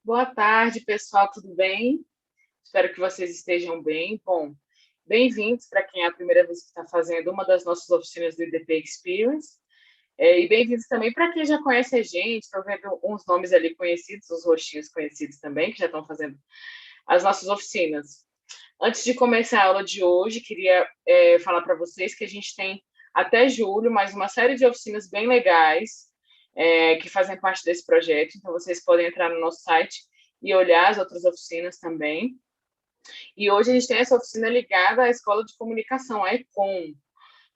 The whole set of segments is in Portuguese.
Boa tarde, pessoal, tudo bem? Espero que vocês estejam bem. Bom, bem-vindos para quem é a primeira vez que está fazendo uma das nossas oficinas do IDP Experience. E bem-vindos também para quem já conhece a gente, estou vendo uns nomes ali conhecidos, uns rostinhos conhecidos também, que já estão fazendo as nossas oficinas. Antes de começar a aula de hoje, queria falar para vocês que a gente tem até julho mais uma série de oficinas bem legais, que fazem parte desse projeto. Então, vocês podem entrar no nosso site e olhar as outras oficinas também. E hoje a gente tem essa oficina ligada à Escola de Comunicação, a ECOM,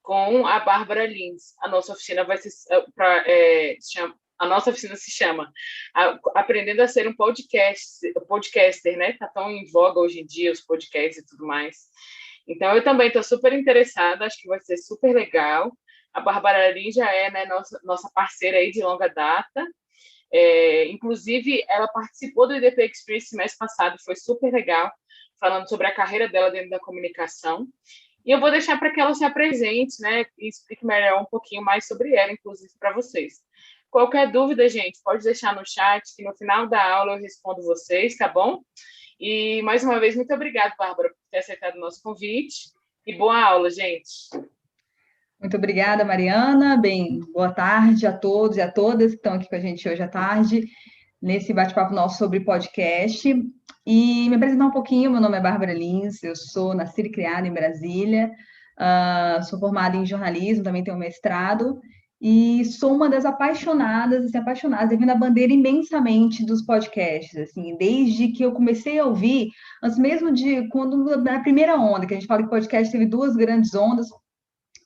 com a Bárbara Lins. A nossa oficina vai se chama Aprendendo a Ser um Podcaster, né? Está tão em voga hoje em dia os podcasts e tudo mais. Então, eu também estou super interessada, acho que vai ser super legal. A Bárbara Lins já é, né, nossa parceira aí de longa data. Inclusive, ela participou do IDP Experience mês passado, foi super legal, falando sobre a carreira dela dentro da comunicação. E eu vou deixar para que ela se apresente, né, e explique melhor um pouquinho mais sobre ela, inclusive para vocês. Qualquer dúvida, gente, pode deixar no chat, que no final da aula eu respondo vocês, tá bom? E, mais uma vez, muito obrigada, Bárbara, por ter aceitado o nosso convite. E boa aula, gente. Muito obrigada, Mariana. Bem, boa tarde a todos e a todas que estão aqui com a gente hoje à tarde, nesse bate-papo nosso sobre podcast. E me apresentar um pouquinho, meu nome é Bárbara Lins, eu sou nascida e criada em Brasília, sou formada em jornalismo, também tenho mestrado, e sou uma das apaixonadas, assim, defendo a bandeira imensamente dos podcasts, assim, desde que eu comecei a ouvir, antes mesmo de quando, na primeira onda, que a gente fala que podcast teve duas grandes ondas,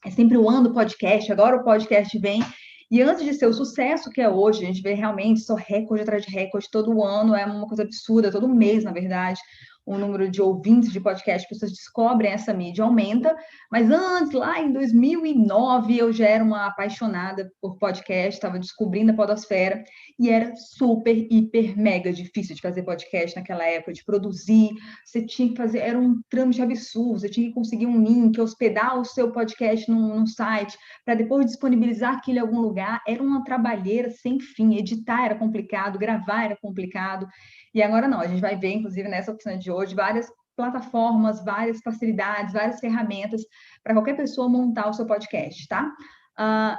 é sempre o ano do podcast, agora o podcast vem. E antes de ser o sucesso que é hoje, a gente vê realmente só recorde atrás de recorde, todo ano é uma coisa absurda, todo mês, na verdade, o número de ouvintes de podcast, pessoas descobrem essa mídia, aumenta. Mas antes, lá em 2009, eu já era uma apaixonada por podcast, estava descobrindo a podosfera, e era super, hiper, mega difícil de fazer podcast naquela época, de produzir. Você tinha que fazer, era um trâmite absurdo, você tinha que conseguir um link, hospedar o seu podcast num site, para depois disponibilizar aquilo em algum lugar. Era uma trabalheira sem fim, editar era complicado, gravar era complicado. E agora não, a gente vai ver, inclusive, nessa oficina de hoje, várias plataformas, várias facilidades, várias ferramentas para qualquer pessoa montar o seu podcast, tá?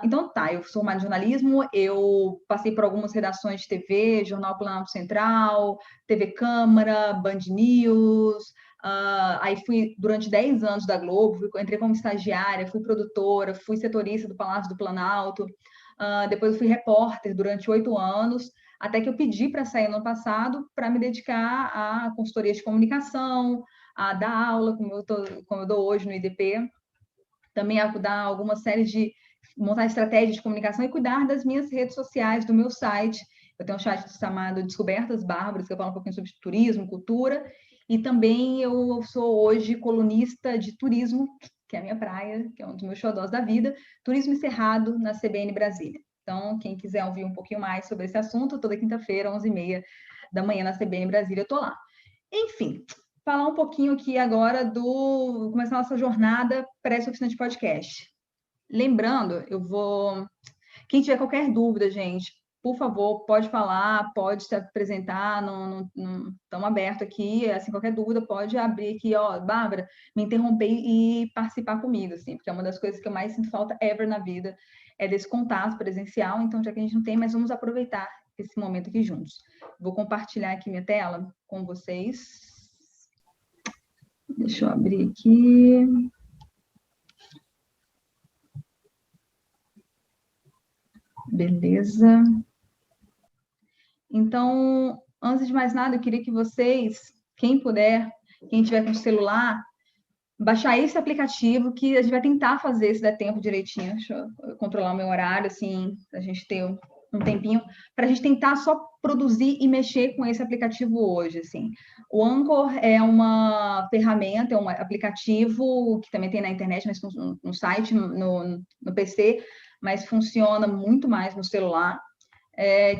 Então, tá, eu sou formada em jornalismo, eu passei por algumas redações de TV, Jornal Planalto Central, TV Câmara, Band News, aí fui durante 10 anos da Globo, entrei como estagiária, fui produtora, fui setorista do Palácio do Planalto, depois eu fui repórter durante 8 anos, até que eu pedi para sair no ano passado para me dedicar à consultoria de comunicação, a dar aula, como eu dou hoje no IDP, também a dar alguma série de montar estratégias de comunicação e cuidar das minhas redes sociais, do meu site. Eu tenho um site chamado Descobertas Bárbaras, que eu falo um pouquinho sobre turismo, cultura, e também eu sou hoje colunista de turismo, que é a minha praia, que é um dos meus xodós da vida, Turismo Encerrado na CBN Brasília. Então, quem quiser ouvir um pouquinho mais sobre esse assunto, toda quinta-feira, 11h30 da manhã na CBN Brasília, eu estou lá. Enfim, falar um pouquinho aqui agora começar a nossa jornada para essa oficina de podcast. Lembrando, quem tiver qualquer dúvida, gente, por favor, pode falar, pode se apresentar, não estamos abertos aqui, assim, qualquer dúvida pode abrir aqui, ó, Bárbara, me interromper e participar comigo, assim, porque é uma das coisas que eu mais sinto falta ever na vida, é desse contato presencial, então, já que a gente não tem, mas vamos aproveitar esse momento aqui juntos. Vou compartilhar aqui minha tela com vocês. Deixa eu abrir aqui. Beleza. Então, antes de mais nada, eu queria que vocês, quem puder, quem tiver com celular, baixar esse aplicativo que a gente vai tentar fazer, se der tempo direitinho. Deixa eu controlar o meu horário, assim, a gente ter um tempinho, para a gente tentar só produzir e mexer com esse aplicativo hoje, assim. O Anchor é uma ferramenta, é um aplicativo que também tem na internet, mas no site, no PC, mas funciona muito mais no celular,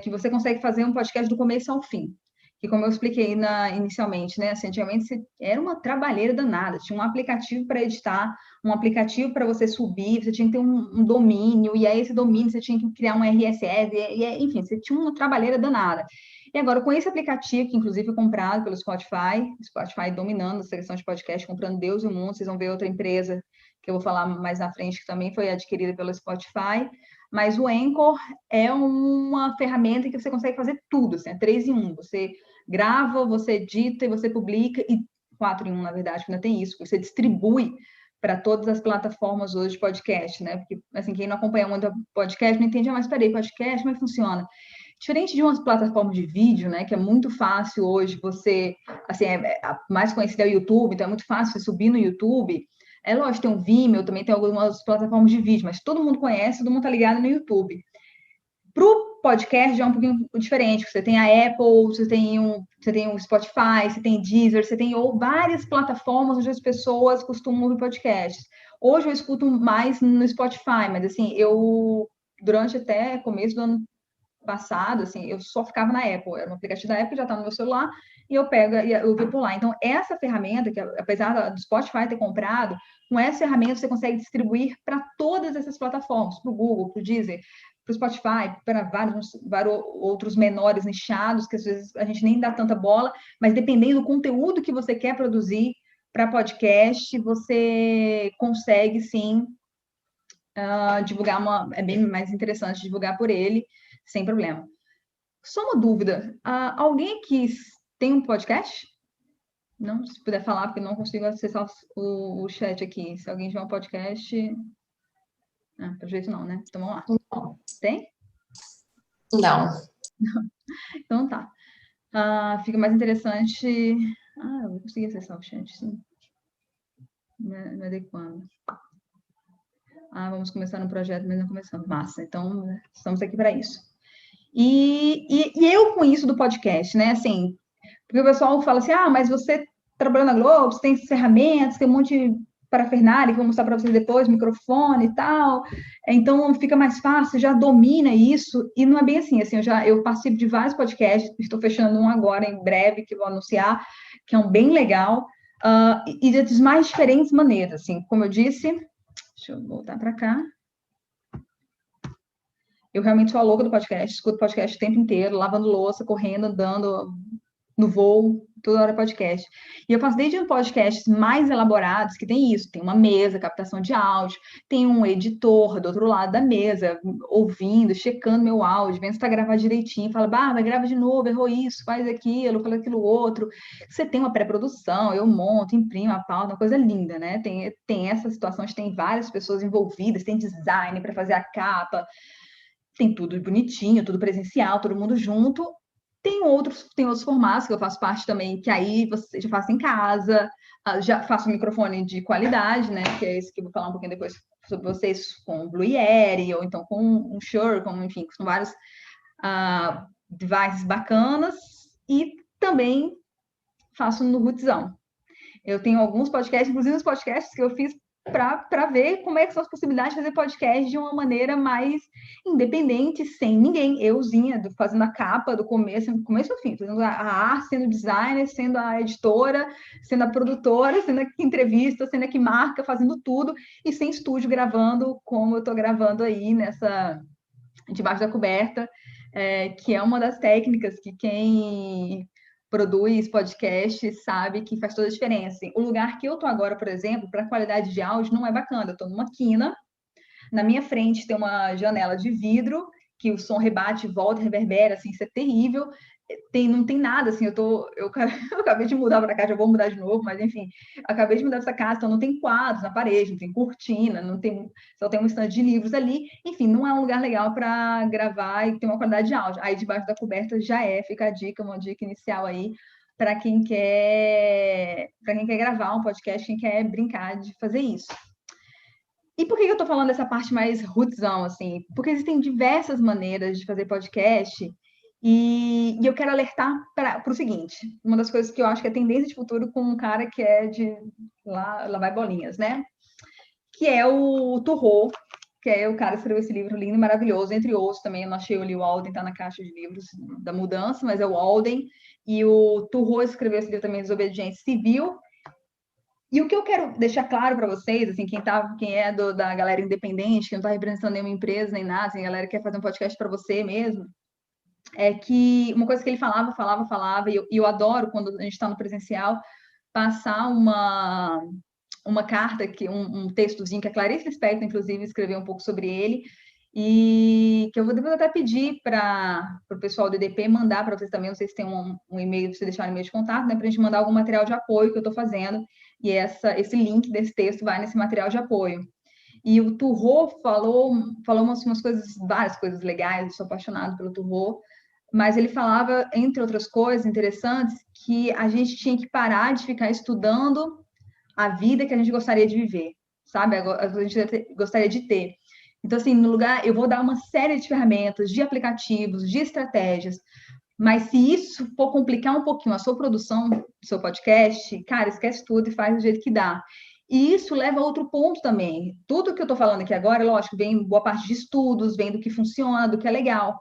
que você consegue fazer um podcast do começo ao fim. Que, como eu expliquei inicialmente, né? Assim, antigamente era uma trabalheira danada. Tinha um aplicativo para editar, um aplicativo para você subir, você tinha que ter um domínio, e aí esse domínio você tinha que criar um RSS, enfim, você tinha uma trabalheira danada. E agora, com esse aplicativo, que inclusive foi comprado pelo Spotify dominando a seleção de podcast, comprando Deus e o mundo, vocês vão ver outra empresa que eu vou falar mais na frente, que também foi adquirida pelo Spotify, mas o Anchor é uma ferramenta que você consegue fazer tudo, assim, é 3 em 1. Você grava, você edita e você publica, e 4 em 1, na verdade, ainda tem isso, você distribui para todas as plataformas hoje de podcast, né? Porque, assim, quem não acompanha muito podcast não entende, mas peraí, podcast, como é que funciona? Diferente de umas plataformas de vídeo, né, que é muito fácil hoje você, assim, a mais conhecida é o YouTube, então é muito fácil você subir no YouTube. É lógico, tem o Vimeo, também tem algumas plataformas de vídeo, mas todo mundo conhece, todo mundo tá ligado no YouTube. Pro podcast já é um pouquinho diferente, você tem a Apple, você tem o Spotify, você tem Deezer, você tem várias plataformas onde as pessoas costumam ouvir podcasts. Hoje eu escuto mais no Spotify, mas assim, durante até começo do ano passado, assim, eu só ficava na Apple, era um aplicativo da Apple, já tá no meu celular, e eu vi por lá. Então, essa ferramenta, que apesar do Spotify ter comprado, com essa ferramenta você consegue distribuir para todas essas plataformas, para o Google, para o Deezer, para o Spotify, para vários outros menores nichados, que às vezes a gente nem dá tanta bola, mas dependendo do conteúdo que você quer produzir para podcast, você consegue, sim, divulgar é bem mais interessante divulgar por ele, sem problema. Só uma dúvida, alguém aqui tem um podcast? Não, se puder falar, porque não consigo acessar o chat aqui. Se alguém tiver um podcast... pelo jeito não, né? Então vamos lá. Não. Tem? Não. Então tá. Fica mais interessante... eu vou conseguir acessar o chat, sim. Me adequando. Vamos começar no projeto, mas não começamos. Massa, então estamos aqui para isso. E eu com isso do podcast, né? Assim, porque o pessoal fala assim, mas você trabalhou na Globo, você tem ferramentas, tem um monte de parafernália que eu vou mostrar para vocês depois, microfone e tal, então fica mais fácil, já domina isso, e não é bem assim, eu participo de vários podcasts, estou fechando um agora em breve, que vou anunciar, que é um bem legal, e de mais diferentes maneiras, assim, como eu disse, deixa eu voltar para cá. Eu realmente sou a louca do podcast, escuto podcast o tempo inteiro, lavando louça, correndo, andando, no voo, toda hora podcast. E eu faço desde podcasts mais elaborados, que tem isso, tem uma mesa, captação de áudio, tem um editor do outro lado da mesa, ouvindo, checando meu áudio, vendo se está gravado direitinho, fala, vai grava de novo, errou isso, faz aquilo, fala aquilo outro. Você tem uma pré-produção, eu monto, imprimo a pauta, uma coisa linda, né? Tem essa situação, tem várias pessoas envolvidas, tem design para fazer a capa, tem tudo bonitinho, tudo presencial, todo mundo junto. Tem outros formatos que eu faço parte também, que aí você já faço em casa, já faço um microfone de qualidade, né? Que é esse que eu vou falar um pouquinho depois sobre vocês, com Blue Yeti, ou então com um Shure, enfim, com vários devices bacanas, e também faço no Rootzão. Eu tenho alguns podcasts, inclusive os podcasts que eu fiz para ver como é que são as possibilidades de fazer podcast de uma maneira mais independente, sem ninguém. Euzinha, fazendo a capa do começo ao fim, fazendo a arte, sendo designer, sendo a editora, sendo a produtora, sendo a que entrevista, sendo a que marca, fazendo tudo, e sem estúdio gravando, como eu estou gravando aí debaixo da coberta, que é uma das técnicas que quem produz podcast sabe que faz toda a diferença. O lugar que eu tô agora, por exemplo, para qualidade de áudio não é bacana. Eu tô numa quina, na minha frente tem uma janela de vidro que o som rebate, volta, reverbera, assim, isso é terrível. Não tem nada, assim, eu acabei de mudar para cá, já vou mudar de novo, mas enfim, acabei de mudar essa casa, então não tem quadros na parede, não tem cortina, só tem um estande de livros ali, enfim, não é um lugar legal para gravar e ter uma qualidade de áudio. Aí debaixo da coberta fica a dica, uma dica inicial aí para quem quer gravar um podcast, quem quer brincar de fazer isso. E por que eu estou falando dessa parte mais rootzão, assim? Porque existem diversas maneiras de fazer podcast e eu quero alertar para o seguinte, uma das coisas que eu acho que é tendência de futuro com um cara que é de lá vai bolinhas, né? Que é o Turro, que é o cara que escreveu esse livro lindo e maravilhoso, entre outros também, eu não achei, eu li o Alden, tá na caixa de livros da mudança, mas é o Alden, e o Turro escreveu esse livro também, Desobediência Civil. E o que eu quero deixar claro para vocês, assim, quem é da galera independente, que não está representando nenhuma empresa nem nada, assim, a galera que quer fazer um podcast para você mesmo, é que uma coisa que ele falava, e eu adoro quando a gente está no presencial, passar uma carta, um textozinho que a Clarice Lispector, inclusive, escreveu um pouco sobre ele, e que eu vou depois até pedir para o pessoal do EDP mandar para vocês também, não sei se tem um e-mail, se deixar no e-mail de contato, né, para a gente mandar algum material de apoio que eu estou fazendo, e esse link desse texto vai nesse material de apoio. E o Turro falou umas coisas, várias coisas legais, eu sou apaixonado pelo Turro, mas ele falava, entre outras coisas interessantes, que a gente tinha que parar de ficar estudando a vida que a gente gostaria de viver, sabe? A gente gostaria de ter. Então, assim, no lugar, eu vou dar uma série de ferramentas, de aplicativos, de estratégias, mas se isso for complicar um pouquinho a sua produção do seu podcast, cara, esquece tudo e faz do jeito que dá. E isso leva a outro ponto também. Tudo que eu estou falando aqui agora, lógico, vem boa parte de estudos, vem do que funciona, do que é legal.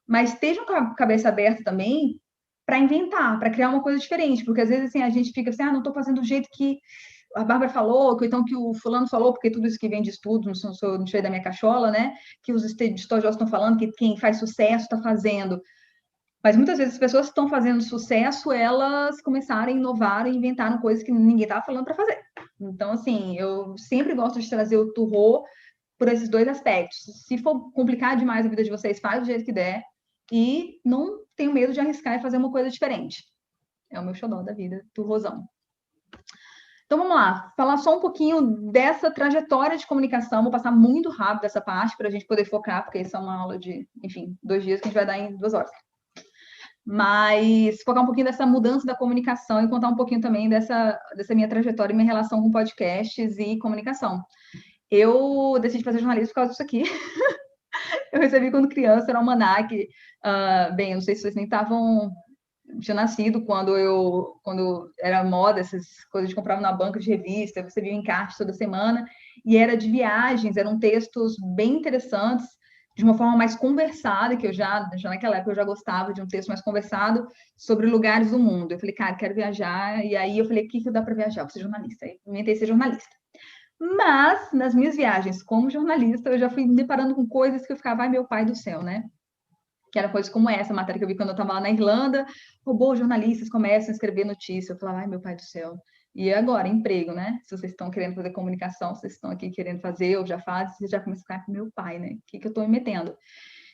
Mas esteja com a cabeça aberta também para inventar, para criar uma coisa diferente, porque às vezes assim, a gente fica assim, não estou fazendo do jeito que a Bárbara falou, ou então que o fulano falou, porque tudo isso que vem de estudos, não sei da minha cachola, né? Que os estudiosos estão falando, que quem faz sucesso está fazendo. Mas muitas vezes as pessoas que estão fazendo sucesso, elas começaram a inovar e inventaram coisas que ninguém estava falando para fazer. Então, assim, eu sempre gosto de trazer o Turro por esses dois aspectos. Se for complicar demais a vida de vocês, faz do jeito que der e não tenho medo de arriscar e fazer uma coisa diferente. É o meu xodó da vida, Turrozão. Então, vamos lá, falar só um pouquinho dessa trajetória de comunicação. Vou passar muito rápido essa parte para a gente poder focar, porque isso é uma aula de, enfim, 2 dias que a gente vai dar em 2 horas. Mas focar um pouquinho dessa mudança da comunicação e contar um pouquinho também dessa minha trajetória e minha relação com podcasts e comunicação. Eu decidi fazer jornalismo por causa disso aqui. Eu recebi quando criança, era um almanaque. Bem, eu não sei se vocês nem estavam... Tinha nascido quando era moda, essas coisas de comprar na banca de revista, eu recebia um encarte toda semana, e era de viagens, eram textos bem interessantes, de uma forma mais conversada, que eu já naquela época eu já gostava de um texto mais conversado sobre lugares do mundo. Eu falei, cara, quero viajar, e aí eu falei, o que dá para viajar? Vou ser jornalista. Aí eu inventei ser jornalista. Mas, nas minhas viagens como jornalista, eu já fui me deparando com coisas que eu ficava, ai, meu pai do céu, né? Que era coisa como essa matéria que eu vi quando eu estava lá na Irlanda, robôs jornalistas começam a escrever notícia. Eu falava, ai, meu pai do céu. E agora, emprego, né? Se vocês estão querendo fazer comunicação, vocês estão aqui querendo fazer, ou já fazem, vocês já começam a ficar com meu pai, né? O que eu estou me metendo?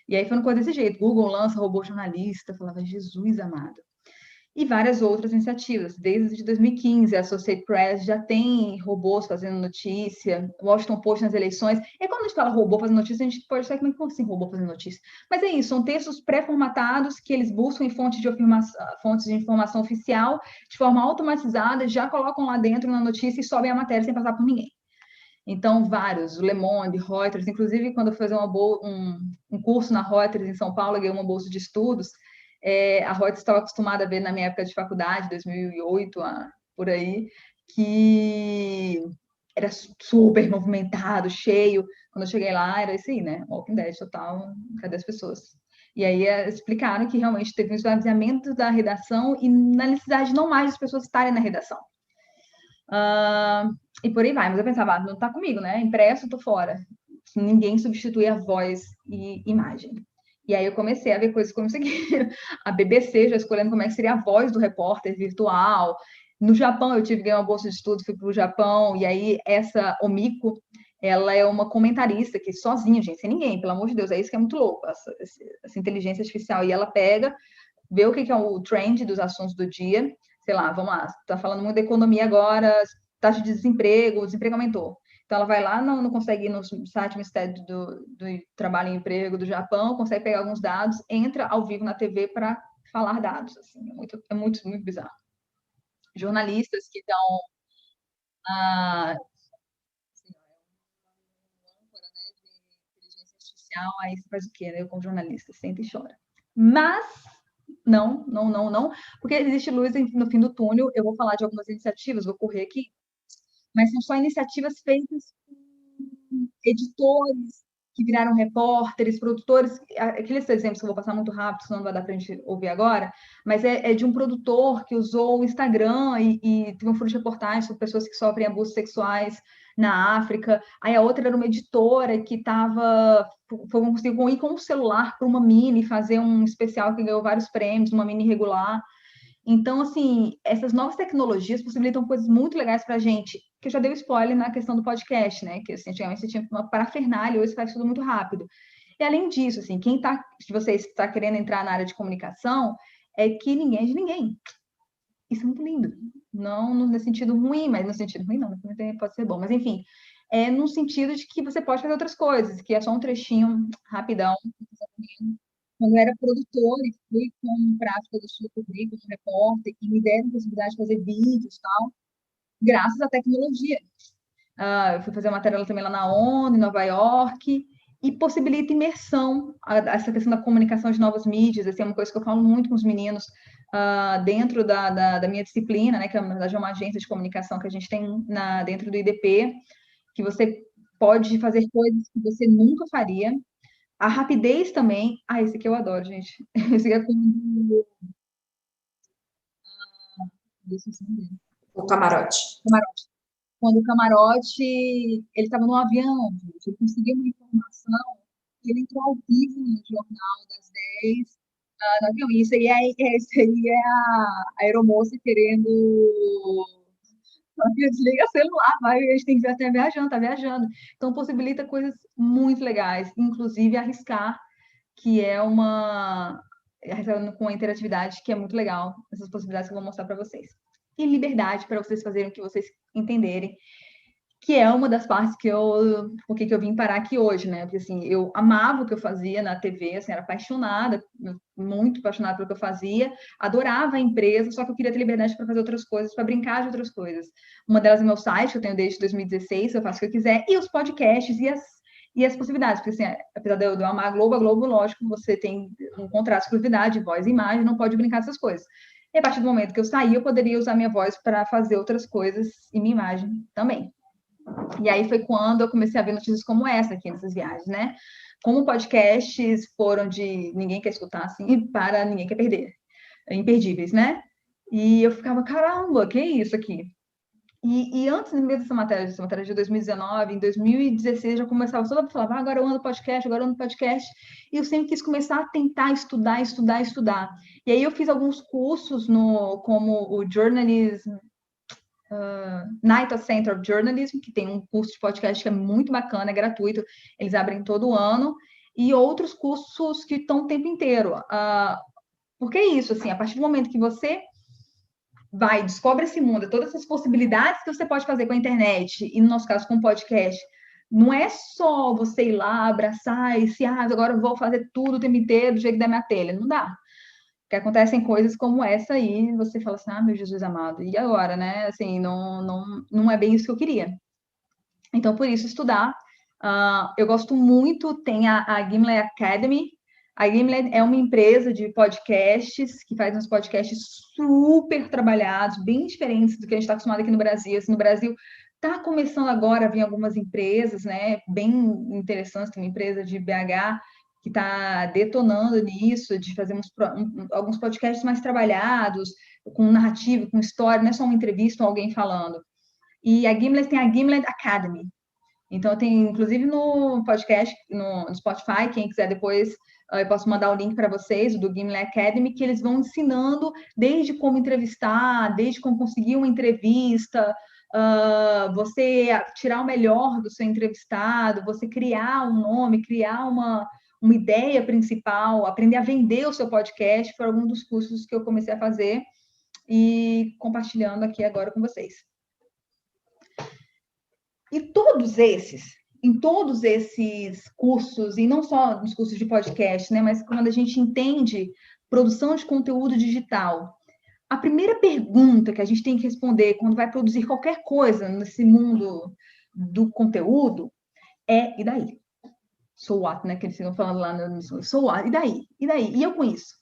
E aí foi uma coisa desse jeito. Google lança robô jornalista. Eu falava, Jesus amado. E várias outras iniciativas. Desde 2015, a Associated Press já tem robôs fazendo notícia, o Washington Post nas eleições. E quando a gente fala robô fazendo notícia, a gente pode saber como assim robô fazendo notícia. Mas é isso, são textos pré-formatados que eles buscam em fontes de informação oficial, de forma automatizada, já colocam lá dentro na notícia e sobem a matéria sem passar por ninguém. Então, vários, o Le Monde, Reuters, inclusive quando eu fui fazer um curso na Reuters em São Paulo, eu ganhei uma bolsa de estudos. A Reuters estava acostumada a ver na minha época de faculdade, 2008, por aí, que era super movimentado, cheio. Quando eu cheguei lá, era isso aí, né? Walking Dead total, cadê as pessoas? E aí explicaram que realmente teve um esvaziamento da redação e na necessidade de não mais as pessoas estarem na redação. E por aí vai, mas eu pensava, não tá comigo, né? Impresso, tô fora. Ninguém substitui a voz e imagem. E aí eu comecei a ver coisas como isso aqui. A BBC já escolhendo como é que seria a voz do repórter virtual. No Japão, eu ganhei uma bolsa de estudo, fui para o Japão, e aí essa Omiko, ela é uma comentarista que sozinha, gente, sem ninguém, pelo amor de Deus, é isso que é muito louco, essa inteligência artificial. E ela pega, vê o que é o trend dos assuntos do dia, sei lá, vamos lá, tá falando muito da economia agora, taxa de desemprego, o desemprego aumentou. Então, ela vai lá, não consegue ir no site Ministério do Trabalho e Emprego do Japão, consegue pegar alguns dados, entra ao vivo na TV para falar dados. Assim, é muito bizarro. Jornalistas que dão inteligência artificial, aí você faz o quê, né? Eu, como jornalista, senta e chora. Mas, não, porque existe luz no fim do túnel. Eu vou falar de algumas iniciativas, vou correr aqui, mas são só iniciativas feitas por editores, que viraram repórteres, produtores. Aqueles exemplos que eu vou passar muito rápido, senão não vai dar para a gente ouvir agora, mas é de um produtor que usou o Instagram e teve um furo de reportagem sobre pessoas que sofrem abusos sexuais na África. Aí a outra era uma editora que conseguiu ir com o celular para uma mini, fazer um especial que ganhou vários prêmios, uma mini regular. Então, assim, essas novas tecnologias possibilitam coisas muito legais para a gente, que eu já dei o spoiler na questão do podcast, né? Que assim, antigamente você tinha uma parafernália, hoje você faz tudo muito rápido. E além disso, assim, se você está querendo entrar na área de comunicação, é que ninguém é de ninguém. Isso é muito lindo. Não no sentido ruim, mas no sentido ruim não, pode ser bom. Mas enfim, é no sentido de que você pode fazer outras coisas, que é só um trechinho rapidão. Quando eu era produtora e fui para a África do Sul cobrir como repórter, e me deram a possibilidade de fazer vídeos e tal, graças à tecnologia. Eu fui fazer matéria também lá na ONU, em Nova York, e possibilita imersão, essa questão da comunicação de novas mídias, assim, é uma coisa que eu falo muito com os meninos dentro da minha disciplina, né, que na verdade é uma agência de comunicação que a gente tem dentro do IDP, que você pode fazer coisas que você nunca faria. A rapidez também. Esse aqui eu adoro, gente. Esse aqui é como... O camarote. Quando o camarote, ele estava no avião, gente, ele conseguiu uma informação, ele entrou ao vivo no Jornal das 10, no avião. Isso aí é a aeromoça querendo... Desliga o celular, vai, a gente tem que ver até viajando, tá viajando. Então, possibilita coisas muito legais, inclusive arriscar, que é com a interatividade, que é muito legal, essas possibilidades que eu vou mostrar para vocês. E liberdade para vocês fazerem o que vocês entenderem, que é uma das partes por que eu vim parar aqui hoje, né? Porque, assim, eu amava o que eu fazia na TV, assim, era apaixonada, muito apaixonada pelo que eu fazia, adorava a empresa, só que eu queria ter liberdade para fazer outras coisas, para brincar de outras coisas. Uma delas é meu site, que eu tenho desde 2016, eu faço o que eu quiser, e os podcasts e as possibilidades, porque, assim, apesar de eu amar a Globo, lógico, você tem um contrato de exclusividade, voz e imagem, não pode brincar dessas coisas. E a partir do momento que eu saí, eu poderia usar minha voz para fazer outras coisas e minha imagem também. E aí foi quando eu comecei a ver notícias como essa aqui nessas viagens, né? Como podcasts foram de ninguém quer escutar, assim, para ninguém quer perder. Imperdíveis, né? E eu ficava, caramba, que é isso aqui? E antes mesmo dessa matéria de 2019, em 2016, já começava toda a falar, agora eu ando podcast, e eu sempre quis começar a tentar estudar. E aí eu fiz alguns cursos como o Journalism, Night of Center of Journalism, que tem um curso de podcast que é muito bacana, é gratuito, eles abrem todo ano, e outros cursos que estão o tempo inteiro. Porque é isso, assim, a partir do momento que você descobre esse mundo, todas essas possibilidades que você pode fazer com a internet, e no nosso caso com o podcast, não é só você ir lá, abraçar e se, agora eu vou fazer tudo o tempo inteiro do jeito da minha telha. Não dá. Porque acontecem coisas como essa aí, e você fala assim, meu Jesus amado, e agora, né? Assim, não é bem isso que eu queria. Então, por isso, estudar. Eu gosto muito, tem a Gimlet Academy. A Gimlet é uma empresa de podcasts, que faz uns podcasts super trabalhados, bem diferentes do que a gente está acostumado aqui no Brasil. Assim, no Brasil, está começando agora a vir algumas empresas, né, bem interessantes. Tem uma empresa de BH que está detonando nisso, de fazer alguns podcasts mais trabalhados, com narrativa, com história, não é só uma entrevista ou alguém falando. E a Gimlet tem a Gimlet Academy. Então, tem, inclusive, no podcast, no Spotify, quem quiser depois, eu posso mandar o link para vocês, do Gimlet Academy, que eles vão ensinando desde como entrevistar, desde como conseguir uma entrevista, você tirar o melhor do seu entrevistado, você criar um nome, criar uma ideia principal, aprender a vender o seu podcast, foi algum dos cursos que eu comecei a fazer e compartilhando aqui agora com vocês. E em todos esses cursos, e não só nos cursos de podcast, né, mas quando a gente entende produção de conteúdo digital, a primeira pergunta que a gente tem que responder quando vai produzir qualquer coisa nesse mundo do conteúdo é, e daí? So what, né, que eles ficam falando lá no so what, e daí? E daí? E eu com isso?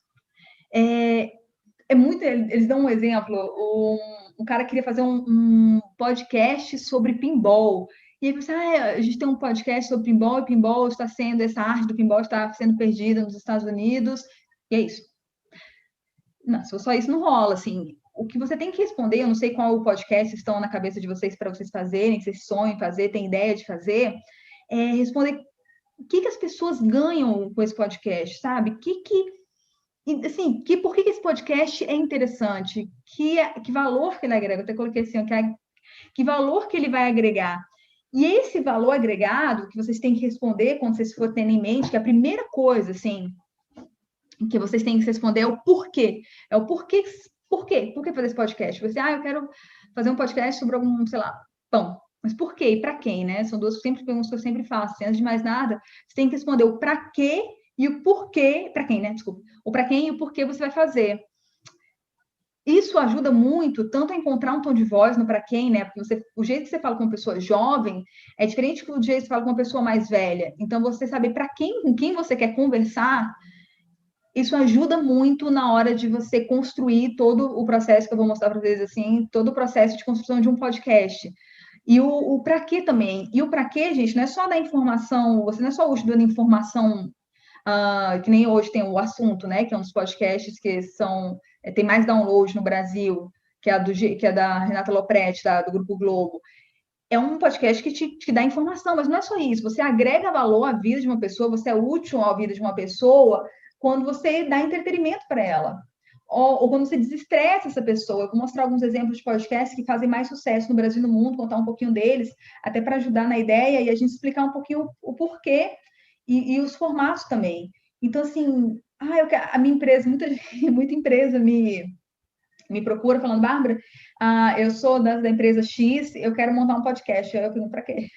Eles dão um exemplo, um cara queria fazer um podcast sobre pinball, E aí você, a gente tem um podcast sobre pinball, e pinball está sendo, essa arte do pinball está sendo perdida nos Estados Unidos, e é isso. Não, se for só isso, não rola, assim. O que você tem que responder, eu não sei qual podcast estão na cabeça de vocês para vocês fazerem, que vocês sonham em fazer, têm ideia de fazer, é responder o que as pessoas ganham com esse podcast, sabe? Assim, por que esse podcast é interessante? Que valor que ele agrega? Eu até coloquei assim, que valor que ele vai agregar? E esse valor agregado que vocês têm que responder quando vocês for tendo em mente, que a primeira coisa, assim, que vocês têm que responder é o porquê. É o porquê. Por quê? Por que fazer esse podcast? Você, eu quero fazer um podcast sobre algum, sei lá, pão. Mas por quê? E para quem, né? São duas perguntas que eu sempre faço. Antes de mais nada, você tem que responder o para quê e o porquê. Para quem, né? Desculpa. O para quem e o porquê você vai fazer. Isso ajuda muito, tanto a encontrar um tom de voz no para quem, né? Porque o jeito que você fala com uma pessoa jovem é diferente do jeito que você fala com uma pessoa mais velha. Então, você saber para quem, com quem você quer conversar, isso ajuda muito na hora de você construir todo o processo que eu vou mostrar para vocês, assim, todo o processo de construção de um podcast. E o para quê também. E o para quê, gente, não é só dar informação, você não é só hoje dando informação, que nem hoje tem o assunto, né? Que é um dos podcasts que tem mais download no Brasil, que é da Renata Lopretti, do Grupo Globo. É um podcast que te dá informação, mas não é só isso. Você agrega valor à vida de uma pessoa, você é útil à vida de uma pessoa quando você dá entretenimento para ela. Ou quando você desestressa essa pessoa. Eu vou mostrar alguns exemplos de podcasts que fazem mais sucesso no Brasil e no mundo, contar um pouquinho deles, até para ajudar na ideia e a gente explicar um pouquinho o porquê e os formatos também. Então, assim, a minha empresa, muita empresa me procura falando, Bárbara, eu sou da empresa X, eu quero montar um podcast. Aí eu pergunto, para quê?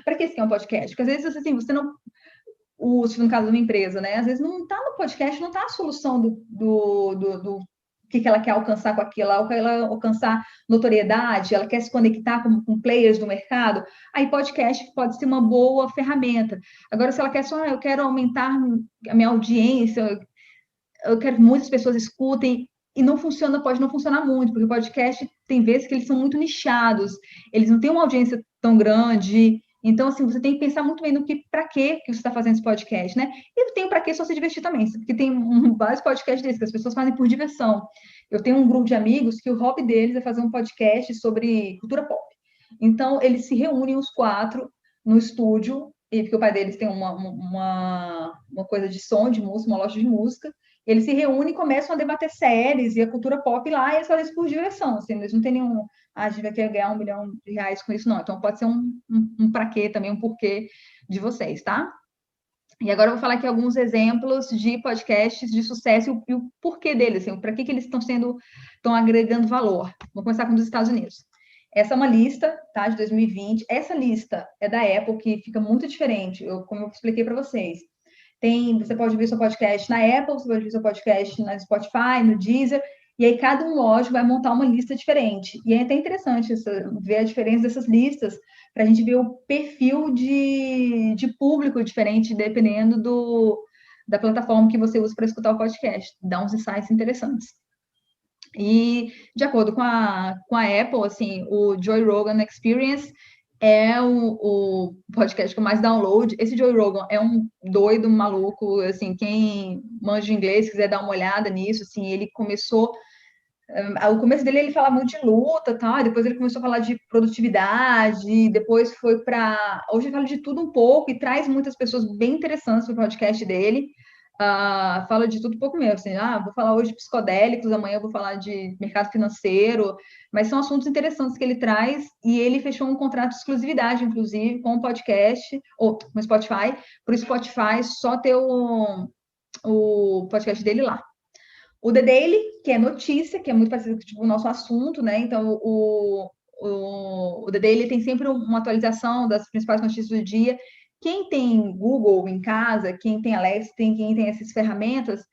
Para que isso é um podcast? Porque às vezes, assim, você não... no caso de uma empresa, né? Às vezes não está no podcast, não está a solução do que ela quer alcançar com aquilo, ela quer alcançar notoriedade, ela quer se conectar com players do mercado, aí podcast pode ser uma boa ferramenta. Agora, se ela quer só, eu quero aumentar a minha audiência, eu quero que muitas pessoas escutem, e não funciona, pode não funcionar muito, porque o podcast tem vezes que eles são muito nichados, eles não têm uma audiência tão grande. Então, assim, você tem que pensar muito bem no para que você está fazendo esse podcast, né? E tem para que só se divertir também, porque tem vários podcasts desses que as pessoas fazem por diversão. Eu tenho um grupo de amigos que o hobby deles é fazer um podcast sobre cultura pop. Então, eles se reúnem os quatro no estúdio, porque o pai deles tem uma coisa de som, de música, uma loja de música. Eles se reúnem e começam a debater séries e a cultura pop lá, e eles fazem isso por diversão, assim, eles não tem nenhum, a gente vai querer ganhar R$1 milhão com isso, não. Então, pode ser um para quê também, um porquê de vocês, tá? E agora eu vou falar aqui alguns exemplos de podcasts de sucesso e o porquê deles, assim, para que eles estão agregando valor. Vou começar com os Estados Unidos. Essa é uma lista, tá, de 2020. Essa lista é da Apple, que fica muito diferente, como eu expliquei para vocês. Você pode ouvir seu podcast na Apple, você pode ouvir seu podcast na Spotify, no Deezer, e aí cada um, lógico, vai montar uma lista diferente. E é até interessante ver a diferença dessas listas, para a gente ver o perfil de público diferente, dependendo da plataforma que você usa para escutar o podcast. Dá uns insights interessantes. E, de acordo com a Apple, assim, o Joe Rogan Experience é o podcast com mais download. Esse Joe Rogan é um doido, maluco, assim, quem manja inglês, quiser dar uma olhada nisso, assim, ele começou... O começo dele, ele fala muito de luta, tá? Depois ele começou a falar de produtividade, depois foi para... Hoje ele fala de tudo um pouco e traz muitas pessoas bem interessantes para o podcast dele. Fala de tudo um pouco mesmo, assim, vou falar hoje de psicodélicos, amanhã eu vou falar de mercado financeiro, mas são assuntos interessantes que ele traz, e ele fechou um contrato de exclusividade, inclusive, com o podcast, ou no Spotify, por o Spotify só ter o podcast dele lá. O The Daily, que é notícia, que é muito parecido com o nosso assunto, né? Então, o The Daily tem sempre uma atualização das principais notícias do dia. Quem tem Google em casa, quem tem Alexa, quem tem essas ferramentas,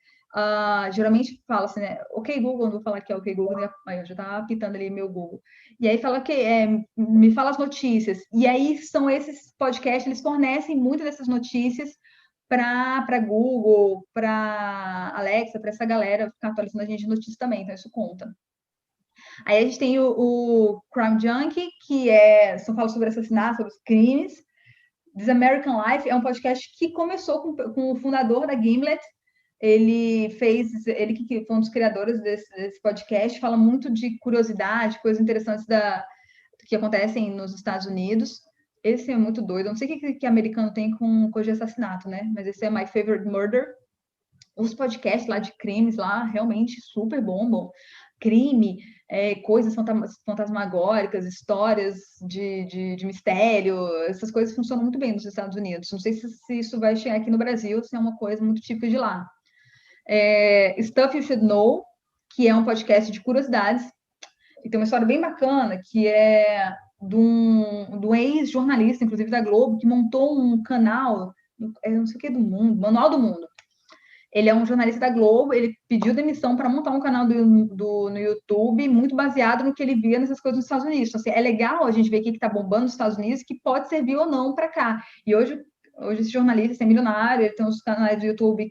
geralmente fala assim, né? Ok, Google, não vou falar que é ok, Google, né? Aí eu já estava apitando ali meu Google. E aí fala que me fala as notícias. E aí são esses podcasts, eles fornecem muitas dessas notícias para Google, para Alexa, para essa galera ficar atualizando a gente de notícias também, então isso conta. Aí a gente tem o Crime Junkie, que fala sobre assassinatos, sobre crimes. This American Life é um podcast que começou com o fundador da Gimlet. Ele que foi um dos criadores desse podcast, fala muito de curiosidade, coisas interessantes que acontecem nos Estados Unidos. Esse é muito doido. Eu não sei o que americano tem com coisa de assassinato, né? Mas esse é My Favorite Murder. Os podcasts lá de crimes lá realmente super bombam. Crime, coisas fantasmagóricas, histórias de mistério, essas coisas funcionam muito bem nos Estados Unidos. Não sei se isso vai chegar aqui no Brasil, se é uma coisa muito típica de lá. Stuff You Should Know, que é um podcast de curiosidades, e tem uma história bem bacana, que é de um ex-jornalista, inclusive da Globo, que montou um canal, não sei o que do mundo, Manual do Mundo. Ele é um jornalista da Globo, ele pediu demissão para montar um canal no YouTube, muito baseado no que ele via nessas coisas nos Estados Unidos. Então, assim, é legal a gente ver o que está bombando nos Estados Unidos, que pode servir ou não para cá. E hoje esse jornalista é milionário, ele tem uns canais do YouTube,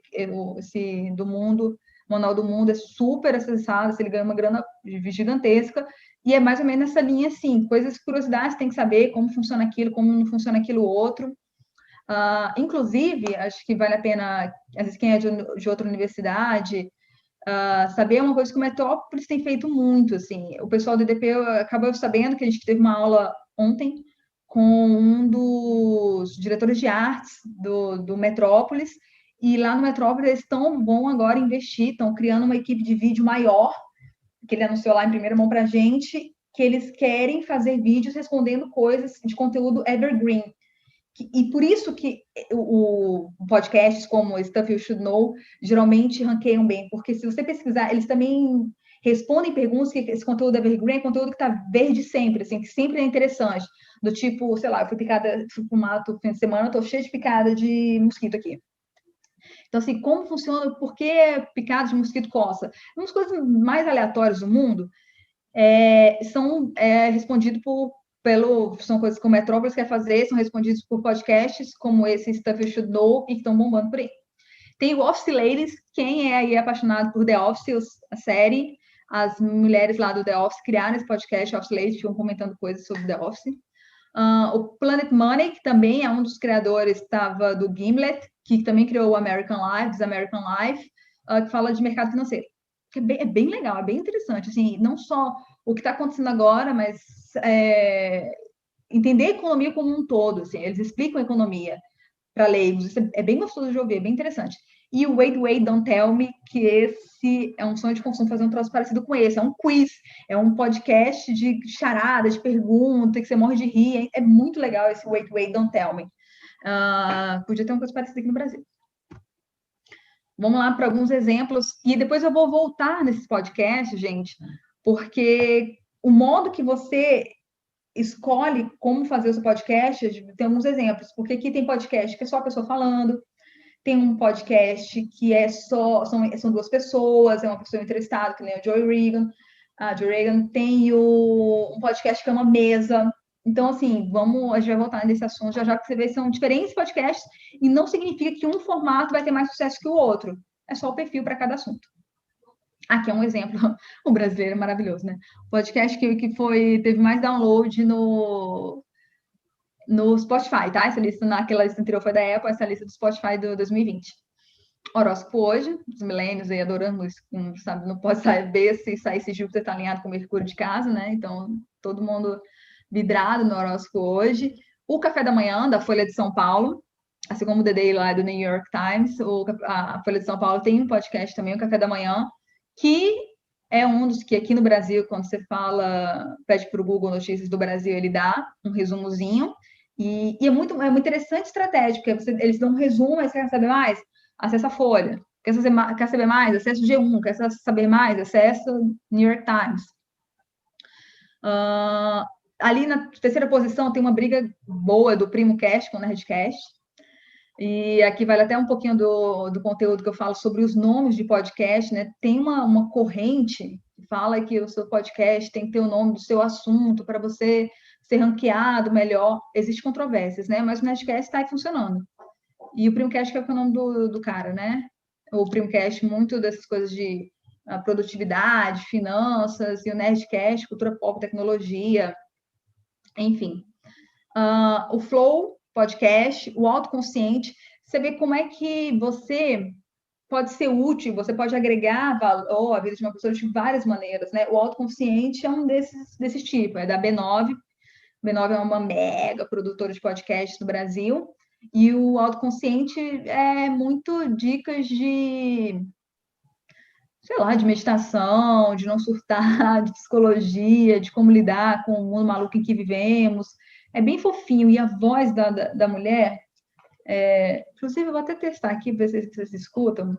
esse do Mundo, Manual do Mundo, é super acessado, ele ganha uma grana gigantesca, e é mais ou menos nessa linha, assim, coisas, curiosidades, tem que saber como funciona aquilo, como não funciona aquilo outro. Inclusive, acho que vale a pena, às vezes quem é de outra universidade, saber uma coisa que o Metrópolis tem feito muito, assim, o pessoal do EDP acabou sabendo que a gente teve uma aula ontem com um dos diretores de artes do Metrópolis, e lá no Metrópolis eles vão agora investir, estão criando uma equipe de vídeo maior, que ele anunciou lá em primeira mão para a gente, que eles querem fazer vídeos respondendo coisas de conteúdo evergreen. E por isso que o podcasts como Stuff You Should Know geralmente ranqueiam bem, porque se você pesquisar, eles também respondem perguntas que esse conteúdo evergreen é conteúdo que está verde sempre, assim, que sempre é interessante. Do tipo, sei lá, eu fui pro mato no fim de semana, estou cheia de picada de mosquito aqui. Então, assim, como funciona, por que picada de mosquito coça? Umas coisas mais aleatórias do mundo são respondidas são coisas que o Metrópolis quer fazer, são respondidos por podcasts como esse Stuff You Should Know e que estão bombando por aí. Tem o Office Ladies, quem é aí apaixonado por The Office, a série, as mulheres lá do The Office criaram esse podcast, Office Ladies, ficam comentando coisas sobre The Office. O Planet Money, que também é um dos criadores, estava do Gimlet, que também criou o American Life, que fala de mercado financeiro. Que é bem legal, é bem interessante, assim, não só o que está acontecendo agora, mas entender a economia como um todo, assim, eles explicam a economia para leigos, isso é bem gostoso de ouvir, é bem interessante. E o Wait, Don't Tell Me, que esse é um sonho de consumo, fazer um troço parecido com esse, é um quiz, é um podcast de charada, de pergunta, que você morre de rir, é muito legal esse Wait, Don't Tell Me. Podia ter uma coisa parecida aqui no Brasil. Vamos lá para alguns exemplos, e depois eu vou voltar nesses podcasts, gente, porque o modo que você escolhe como fazer o seu podcast, tem alguns exemplos, porque aqui tem podcast que é só a pessoa falando, tem um podcast que são duas pessoas, é uma pessoa entrevistada, que nem o Joe Rogan, tem um podcast que é uma mesa. Então, assim, a gente vai voltar nesse assunto já, porque você vê que são diferentes podcasts e não significa que um formato vai ter mais sucesso que o outro. É só o perfil para cada assunto. Aqui é um exemplo, o brasileiro é maravilhoso, né? O podcast que teve mais download no Spotify, tá? Essa lista, naquela lista anterior foi da Apple, essa lista do Spotify do 2020. Horóscopo hoje, os milênios aí adorando isso, sabe? Não pode saber se Júpiter está alinhado com o Mercúrio de casa, né? Então, todo mundo vidrado no horóscopo hoje. O Café da Manhã, da Folha de São Paulo, assim como o The Daily lá do New York Times, a Folha de São Paulo tem um podcast também, o Café da Manhã, que é um dos que aqui no Brasil, quando você pede para o Google Notícias do Brasil, ele dá um resumozinho, e é muito interessante estratégia, porque eles dão um resumo, aí você quer saber mais? Acessa a Folha. Quer saber mais? Acessa o G1. Quer saber mais? Acessa o New York Times. Ali na terceira posição tem uma briga boa do Primo Cast com o Nerdcast. E aqui vale até um pouquinho do conteúdo que eu falo sobre os nomes de podcast, né? Tem uma corrente que fala que o seu podcast tem que ter o nome do seu assunto para você ser ranqueado melhor. Existem controvérsias, né? Mas o Nerdcast está aí funcionando. E o Primocast que é o nome do cara, né? O Primocast, muito dessas coisas de a produtividade, finanças, e o Nerdcast, cultura pop, tecnologia, enfim. O Flow Podcast, o Autoconsciente, você vê como é que você pode ser útil, você pode agregar valor à vida de uma pessoa de várias maneiras, né? O Autoconsciente é um desses tipos, é da B9. B9 é uma mega produtora de podcasts no Brasil, e o Autoconsciente é muito dicas de, sei lá, de meditação, de não surtar, de psicologia, de como lidar com o mundo maluco em que vivemos. É bem fofinho, e a voz da mulher, inclusive eu vou até testar aqui para ver se vocês escutam.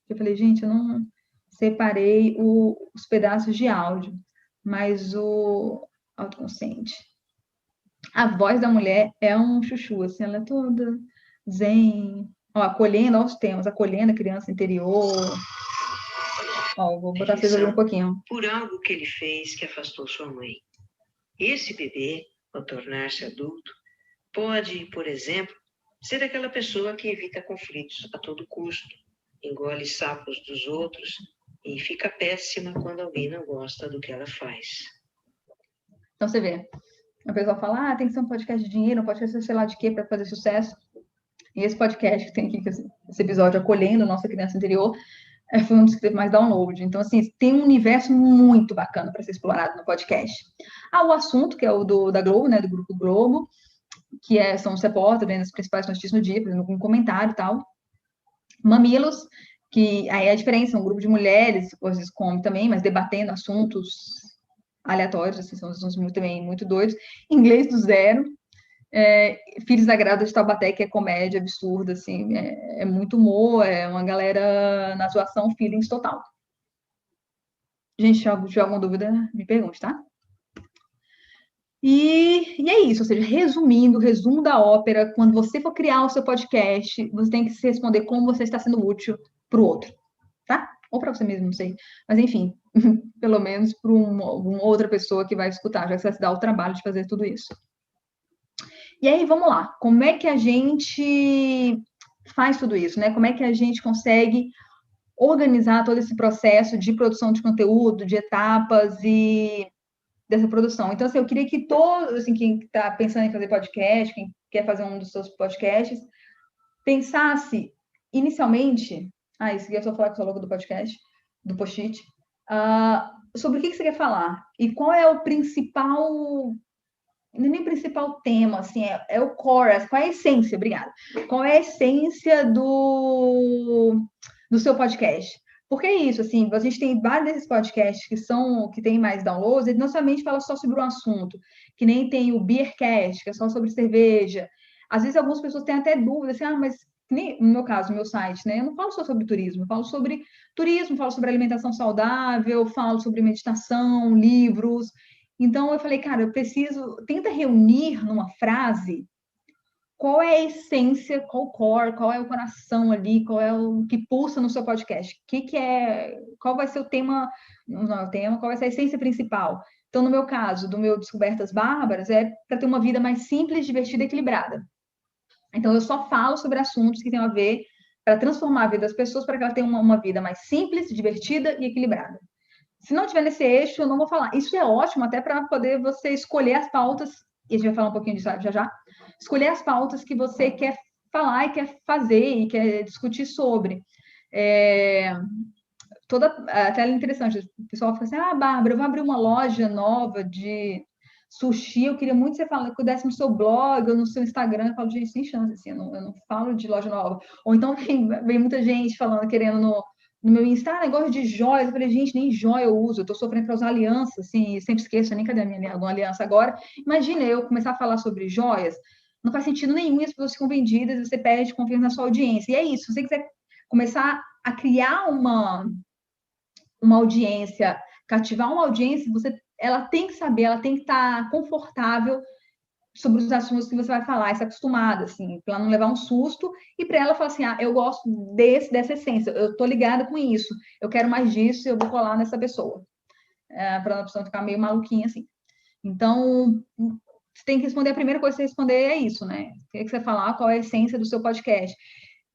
Eu falei, gente, eu não separei os pedaços de áudio, mas o Autoconsciente. A voz da mulher é um chuchu, assim, ela é toda zen, ó, acolhendo aos temas, acolhendo a criança interior. Ó, vou botar vocês ouvirem um pouquinho. Por algo que ele fez que afastou sua mãe. Esse bebê, ao tornar-se adulto, pode, por exemplo, ser aquela pessoa que evita conflitos a todo custo, engole sapos dos outros e fica péssima quando alguém não gosta do que ela faz. Então você vê, a pessoa fala, tem que ser um podcast de dinheiro, um podcast sei lá de quê para fazer sucesso. E esse podcast que tem aqui, esse episódio Acolhendo a Nossa Criança Interior, foi um dos que teve mais download. Então, assim, tem um universo muito bacana para ser explorado no podcast. O assunto, que é o da Globo, né, do Grupo Globo, que são os repórteres, vendo as principais notícias no dia, fazendo algum comentário e tal. Mamilos, que aí é a diferença, um grupo de mulheres, às vezes come também, mas debatendo assuntos aleatórios, assim, são assuntos também muito doidos. Inglês do Zero, Filhos da Grada de Taubaté, que é comédia absurda, assim, é muito humor, é uma galera na zoação, feelings total. Gente, se tiver alguma dúvida, me pergunte, tá? E é isso, ou seja, resumindo, o resumo da ópera, quando você for criar o seu podcast, você tem que se responder como você está sendo útil para o outro, tá? Ou para você mesmo, não sei. Mas, enfim, pelo menos para uma outra pessoa que vai escutar, já que você vai se dar o trabalho de fazer tudo isso. E aí, vamos lá. Como é que a gente faz tudo isso, né? Como é que a gente consegue organizar todo esse processo de produção de conteúdo, de etapas e dessa produção? Então, assim, eu queria que todos, assim, quem está pensando em fazer podcast, quem quer fazer um dos seus podcasts, pensasse inicialmente, isso aqui é só falar que eu sou louca do podcast, do post-it, sobre o que você quer falar e qual é o principal, nem principal tema, assim, é o core, qual é a essência, obrigada, qual é a essência do seu podcast. Porque é isso, assim, a gente tem vários desses podcasts que tem mais downloads, ele não somente fala só sobre um assunto, que nem tem o Beercast, que é só sobre cerveja. Às vezes algumas pessoas têm até dúvidas, assim, mas no meu caso, no meu site, né, eu não falo só sobre turismo, eu falo sobre turismo, falo sobre alimentação saudável, falo sobre meditação, livros. Então eu falei, cara, tenta reunir numa frase qual é a essência, qual o core, qual é o coração ali, qual é o que pulsa no seu podcast? Qual vai ser o tema, não é o tema, qual vai ser a essência principal? Então, no meu caso, do meu Descobertas Bárbaras, é para ter uma vida mais simples, divertida e equilibrada. Então, eu só falo sobre assuntos que têm a ver para transformar a vida das pessoas para que ela tenha uma vida mais simples, divertida e equilibrada. Se não tiver nesse eixo, eu não vou falar. Isso é ótimo até para poder você escolher as pautas, e a gente vai falar um pouquinho disso já. Escolher as pautas que você quer falar e quer fazer e quer discutir sobre. Até é interessante, o pessoal fala assim, Bárbara, eu vou abrir uma loja nova de sushi, eu queria muito que você cuidasse no seu blog ou no seu Instagram. Eu falo, gente, sem chance, assim, eu não falo de loja nova. Ou então vem muita gente falando, querendo no meu Insta, negócio de joias. Eu falei, gente, nem joia eu uso, eu tô sofrendo para usar aliança, assim, sempre esqueço, nem cadê a minha aliança agora. Imagina eu começar a falar sobre joias, não faz sentido nenhum, as pessoas ficam vendidas e você perde confiança na sua audiência. E é isso, se você quiser começar a criar uma audiência, cativar uma audiência, ela tem que saber, ela tem que estar confortável sobre os assuntos que você vai falar, se acostumada, assim, para não levar um susto, e para ela falar assim, eu gosto dessa essência, eu tô ligada com isso, eu quero mais disso, eu vou colar nessa pessoa, para a pessoa ficar meio maluquinha, assim. Então, você tem que responder, a primeira coisa que você responder é isso, né? O que você falar, qual é a essência do seu podcast.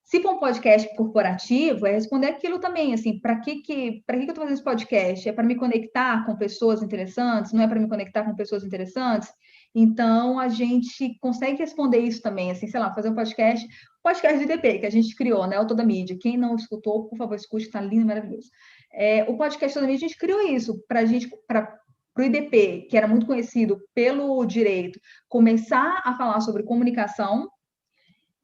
Se for um podcast corporativo, é responder aquilo também, assim, para que eu estou fazendo esse podcast? É para me conectar com pessoas interessantes? Não é para me conectar com pessoas interessantes? Então, a gente consegue responder isso também, assim, sei lá, fazer um podcast do IDP, que a gente criou, né, o Toda Mídia. Quem não escutou, por favor, escute, está lindo e maravilhoso. O podcast Toda Mídia, a gente criou isso para o IDP, que era muito conhecido pelo direito, começar a falar sobre comunicação,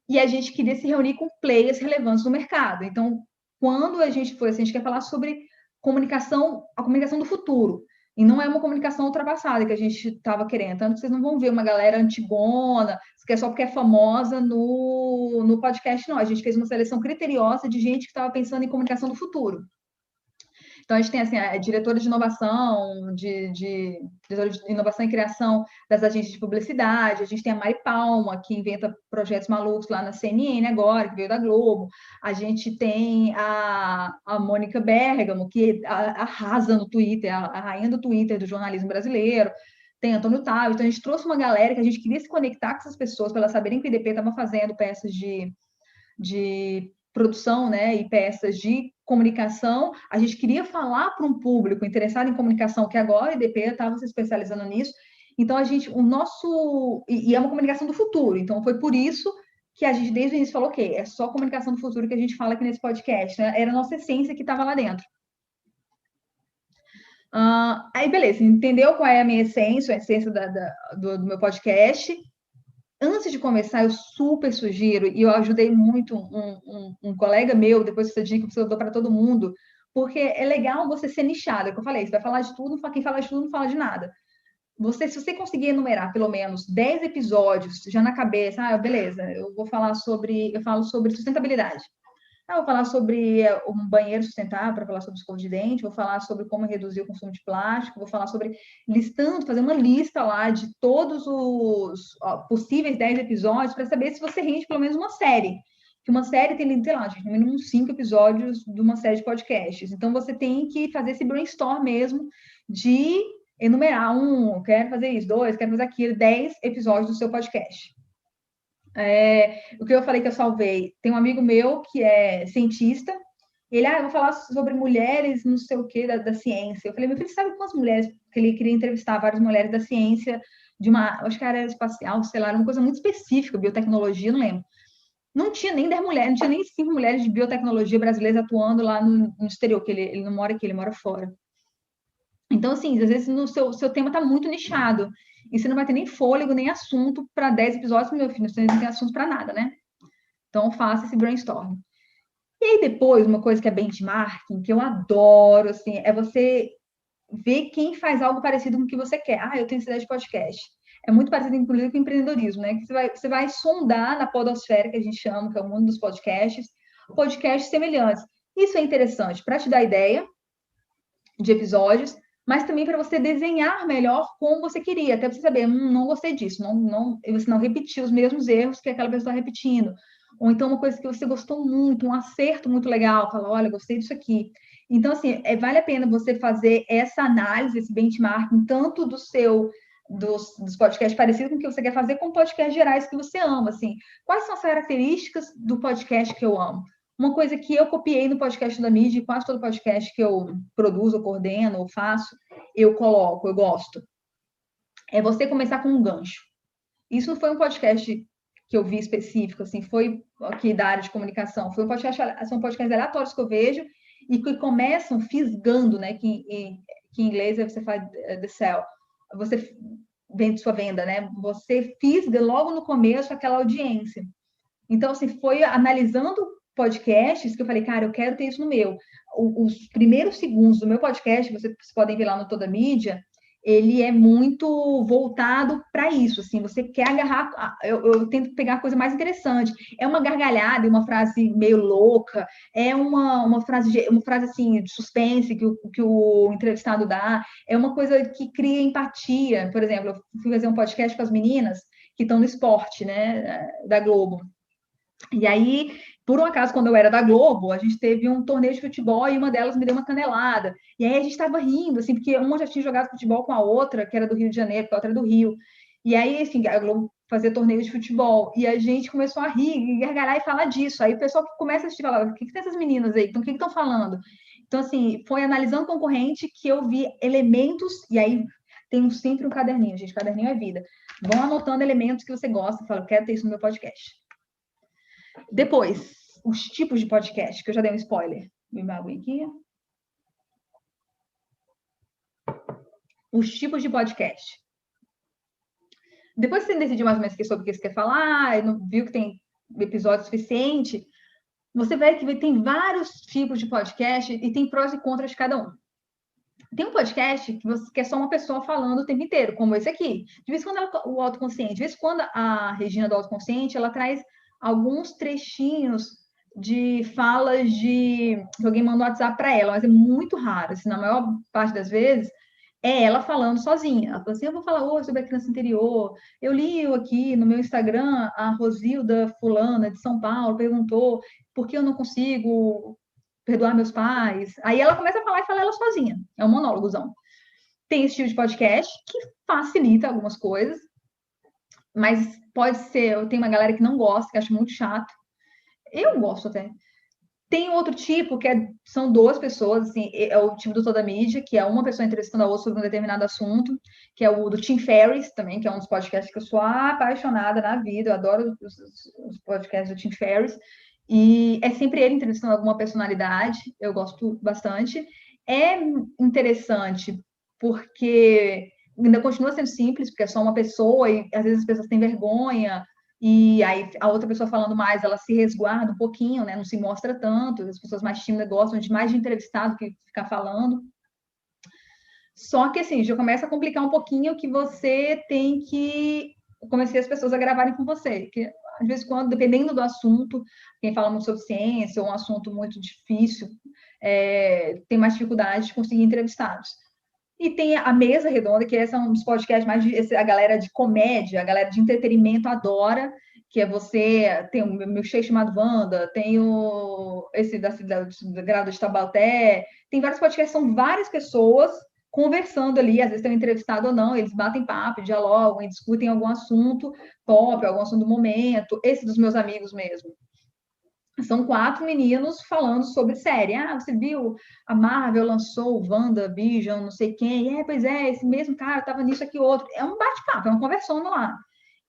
e a gente queria se reunir com players relevantes no mercado. Então, quando a gente foi assim, a gente quer falar sobre comunicação, a comunicação do futuro. E não é uma comunicação ultrapassada que a gente estava querendo. Tanto que vocês não vão ver uma galera antigona, que é só porque é famosa no podcast, não. A gente fez uma seleção criteriosa de gente que estava pensando em comunicação do futuro. Então, a gente tem assim, a diretora de inovação, diretora de inovação e criação das agências de publicidade, a gente tem a Mari Palma, que inventa projetos malucos lá na CNN agora, que veio da Globo, a gente tem a Mônica Bergamo, que arrasa no Twitter, a rainha do Twitter do jornalismo brasileiro, tem Antônio Távio, então a gente trouxe uma galera que a gente queria se conectar com essas pessoas, para elas saberem que o IDP estava fazendo peças de produção, né, e peças de comunicação. A gente queria falar para um público interessado em comunicação, que agora o IDP estava se especializando nisso. Então, e é uma comunicação do futuro. Então, foi por isso que a gente, desde o início, falou, ok, é só comunicação do futuro que a gente fala aqui nesse podcast, né? Era a nossa essência que estava lá dentro. Aí, beleza, entendeu qual é a minha essência, a essência do meu podcast? Antes de começar, eu super sugiro, e eu ajudei muito um colega meu, depois dessa dica que eu dou para todo mundo, porque é legal você ser nichado, é o que eu falei, você vai falar de tudo, quem fala de tudo não fala de nada. Se você conseguir enumerar pelo menos 10 episódios já na cabeça, beleza, eu falo sobre sustentabilidade. Vou falar sobre um banheiro sustentável, para falar sobre escova de dente, vou falar sobre como reduzir o consumo de plástico, vou falar sobre fazer uma lista lá de todos os possíveis 10 episódios para saber se você rende pelo menos uma série. Que uma série tem, sei lá, no mínimo uns 5 episódios de uma série de podcasts. Então, você tem que fazer esse brainstorm mesmo de enumerar quero fazer isso, 2, quero fazer aquilo, 10 episódios do seu podcast. O que eu falei que eu salvei, tem um amigo meu que é cientista, ele, eu vou falar sobre mulheres, não sei o que, da ciência. Eu falei, meu filho, sabe quantas mulheres, que ele queria entrevistar várias mulheres da ciência, acho que era aeroespacial, sei lá, era uma coisa muito específica, biotecnologia, não lembro. Não tinha nem 10 mulheres, não tinha nem 5 mulheres de biotecnologia brasileiras atuando lá no exterior, que ele não mora aqui, ele mora fora. Então, assim, às vezes o seu tema está muito nichado. E você não vai ter nem fôlego, nem assunto para 10 episódios, meu filho, você não tem assunto para nada, né? Então, faça esse brainstorm. E aí, depois, uma coisa que é benchmarking, que eu adoro, assim, é você ver quem faz algo parecido com o que você quer. Eu tenho essa ideia de podcast. É muito parecido, inclusive, com o empreendedorismo, né? Que você vai sondar na podosfera, que a gente chama, que é o mundo dos podcasts semelhantes. Isso é interessante para te dar ideia de episódios, mas também para você desenhar melhor como você queria, até você saber, não gostei disso, você não repetir os mesmos erros que aquela pessoa está repetindo. Ou então uma coisa que você gostou muito, um acerto muito legal, fala, olha, gostei disso aqui. Então, assim, vale a pena você fazer essa análise, esse benchmarking, tanto dos podcasts parecidos com o que você quer fazer, com podcasts gerais que você ama, assim. Quais são as características do podcast que eu amo? Uma coisa que eu copiei no podcast da mídia, e quase todo podcast que eu produzo, ou coordeno, ou faço, eu coloco, eu gosto. É você começar com um gancho. Isso não foi um podcast que eu vi específico, assim, foi aqui da área de comunicação. São podcasts aleatórios que eu vejo e que começam fisgando, né? Que em inglês você faz the sell. Você vende sua venda, né? Você fisga logo no começo aquela audiência. Então, assim, foi analisando podcasts que eu falei, cara, eu quero ter isso no meu. Os primeiros segundos do meu podcast, vocês podem ver lá no Toda Mídia, ele é muito voltado para isso, assim, você quer agarrar, eu tento pegar a coisa mais interessante, é uma gargalhada, uma frase meio louca, é uma frase assim, de suspense que o entrevistado dá, é uma coisa que cria empatia. Por exemplo, eu fui fazer um podcast com as meninas que estão no esporte, né, da Globo. E aí, por um acaso, quando eu era da Globo, a gente teve um torneio de futebol e uma delas me deu uma canelada. E aí a gente estava rindo, assim, porque uma já tinha jogado futebol com a outra, que era do Rio de Janeiro, porque a outra era do Rio. E aí, assim, a Globo fazer torneio de futebol. E a gente começou a rir, e gargalhar e falar disso. Aí o pessoal que começa a assistir fala, o que tem essas meninas aí? Então, o que estão falando? Então, assim, foi analisando o concorrente que eu vi elementos, e aí tem sempre um caderninho, gente, caderninho é vida. Vão anotando elementos que você gosta, fala, eu quero ter isso no meu podcast. Depois, os tipos de podcast, que eu já dei um spoiler. Me bagulho aqui. Os tipos de podcast. Depois que você decidiu mais ou menos sobre o que você quer falar, e não viu que tem episódio suficiente, você vai ver que tem vários tipos de podcast e tem prós e contras de cada um. Tem um podcast que é só uma pessoa falando o tempo inteiro, como esse aqui. De vez em quando o autoconsciente, de vez em quando a Regina do autoconsciente, ela traz alguns trechinhos de falas de que alguém mandou WhatsApp para ela, mas é muito raro. Assim, na maior parte das vezes, é ela falando sozinha. Ela fala assim, eu vou falar hoje sobre a criança interior. Eu li aqui no meu Instagram, a Rosilda fulana de São Paulo perguntou por que eu não consigo perdoar meus pais. Aí ela começa a falar e fala ela sozinha. É um monólogozão. Tem esse tipo de podcast que facilita algumas coisas, mas pode ser, eu tenho uma galera que não gosta, que acha muito chato. Eu gosto até. Tem outro tipo, que são duas pessoas, assim, é o tipo do Toda Mídia, que é uma pessoa entrevistando a outra sobre um determinado assunto, que é o do Tim Ferriss também, que é um dos podcasts que eu sou apaixonada na vida, eu adoro os podcasts do Tim Ferriss, e é sempre ele entrevistando alguma personalidade, eu gosto bastante. É interessante, porque ainda continua sendo simples, porque é só uma pessoa, e às vezes as pessoas têm vergonha, e aí a outra pessoa falando mais, ela se resguarda um pouquinho, né? Não se mostra tanto, as pessoas mais tímidas gostam de mais de entrevistado que ficar falando. Só que assim, já começa a complicar um pouquinho que você tem que convencer as pessoas a gravarem com você, que de vez em quando, dependendo do assunto, quem fala muito sobre ciência ou um assunto muito difícil, tem mais dificuldade de conseguir entrevistados. E tem a mesa redonda, que esse é um dos podcasts mais a galera de comédia, a galera de entretenimento adora, que é você, tem o meu cheio chamado Wanda, tem esse da Grada de Taubaté, tem vários podcasts, são várias pessoas conversando ali, às vezes tem um entrevistado ou não, eles batem papo, dialogam, discutem algum assunto top, algum assunto do momento, esse dos meus amigos mesmo. São 4 meninos falando sobre série. Ah, você viu? A Marvel lançou o WandaVision, não sei quem. Pois é, esse mesmo cara estava nisso aqui outro. É um bate-papo, é uma conversando lá.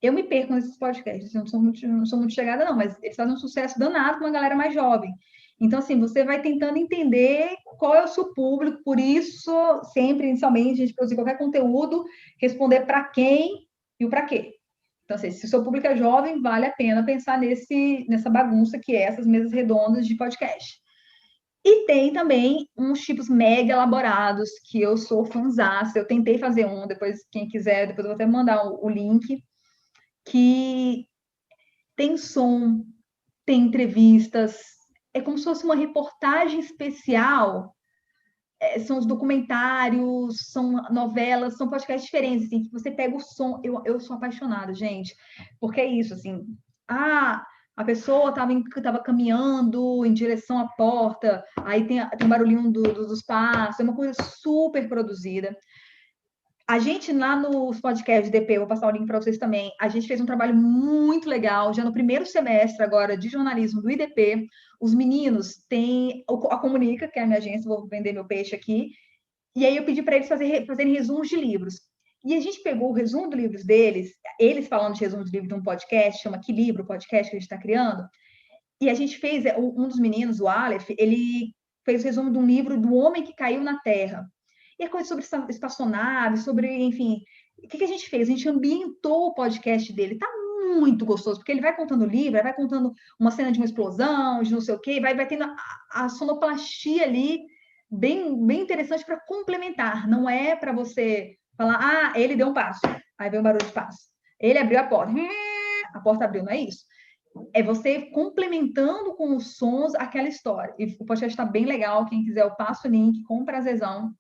Eu me perco nesses podcasts, eu não sou muito chegada, não, mas eles fazem um sucesso danado com uma galera mais jovem. Então, assim, você vai tentando entender qual é o seu público, por isso, sempre, inicialmente, a gente produzir qualquer conteúdo, responder para quem e o para quê. Então, assim, se o seu público é jovem, vale a pena pensar nessa bagunça que é essas mesas redondas de podcast. E tem também uns tipos mega elaborados, que eu sou fãzaça. Eu tentei fazer um, depois, quem quiser, depois eu vou até mandar o link, que tem som, tem entrevistas, é como se fosse uma reportagem especial. São os documentários, são novelas, são podcasts diferentes, assim, que você pega o som. Eu sou apaixonada, gente, porque é isso, assim. A pessoa estava caminhando em direção à porta, aí tem um barulhinho dos passos, é uma coisa super produzida. A gente, lá nos podcasts de DP, vou passar o link para vocês também, a gente fez um trabalho muito legal, já no primeiro semestre agora de jornalismo do IDP, os meninos têm a Comunica, que é a minha agência, vou vender meu peixe aqui, e aí eu pedi para eles fazerem resumos de livros. E a gente pegou o resumo dos livros deles, eles falando de resumo de livro de um podcast, chama Que Livro, o podcast que a gente está criando, e a gente fez, um dos meninos, o Aleph, ele fez o resumo de um livro do Homem que Caiu na Terra. E é coisa sobre espaçonave, sobre, enfim... O que a gente fez? A gente ambientou o podcast dele. Tá muito gostoso, porque ele vai contando o livro, vai contando uma cena de uma explosão, de não sei o quê, vai tendo a sonoplastia ali, bem, bem interessante para complementar. Não é para você falar, ele deu um passo, aí vem um barulho de passo. Ele abriu a porta abriu, não é isso? É você complementando com os sons aquela história. E o podcast está bem legal, quem quiser eu passo o link com prazerzão.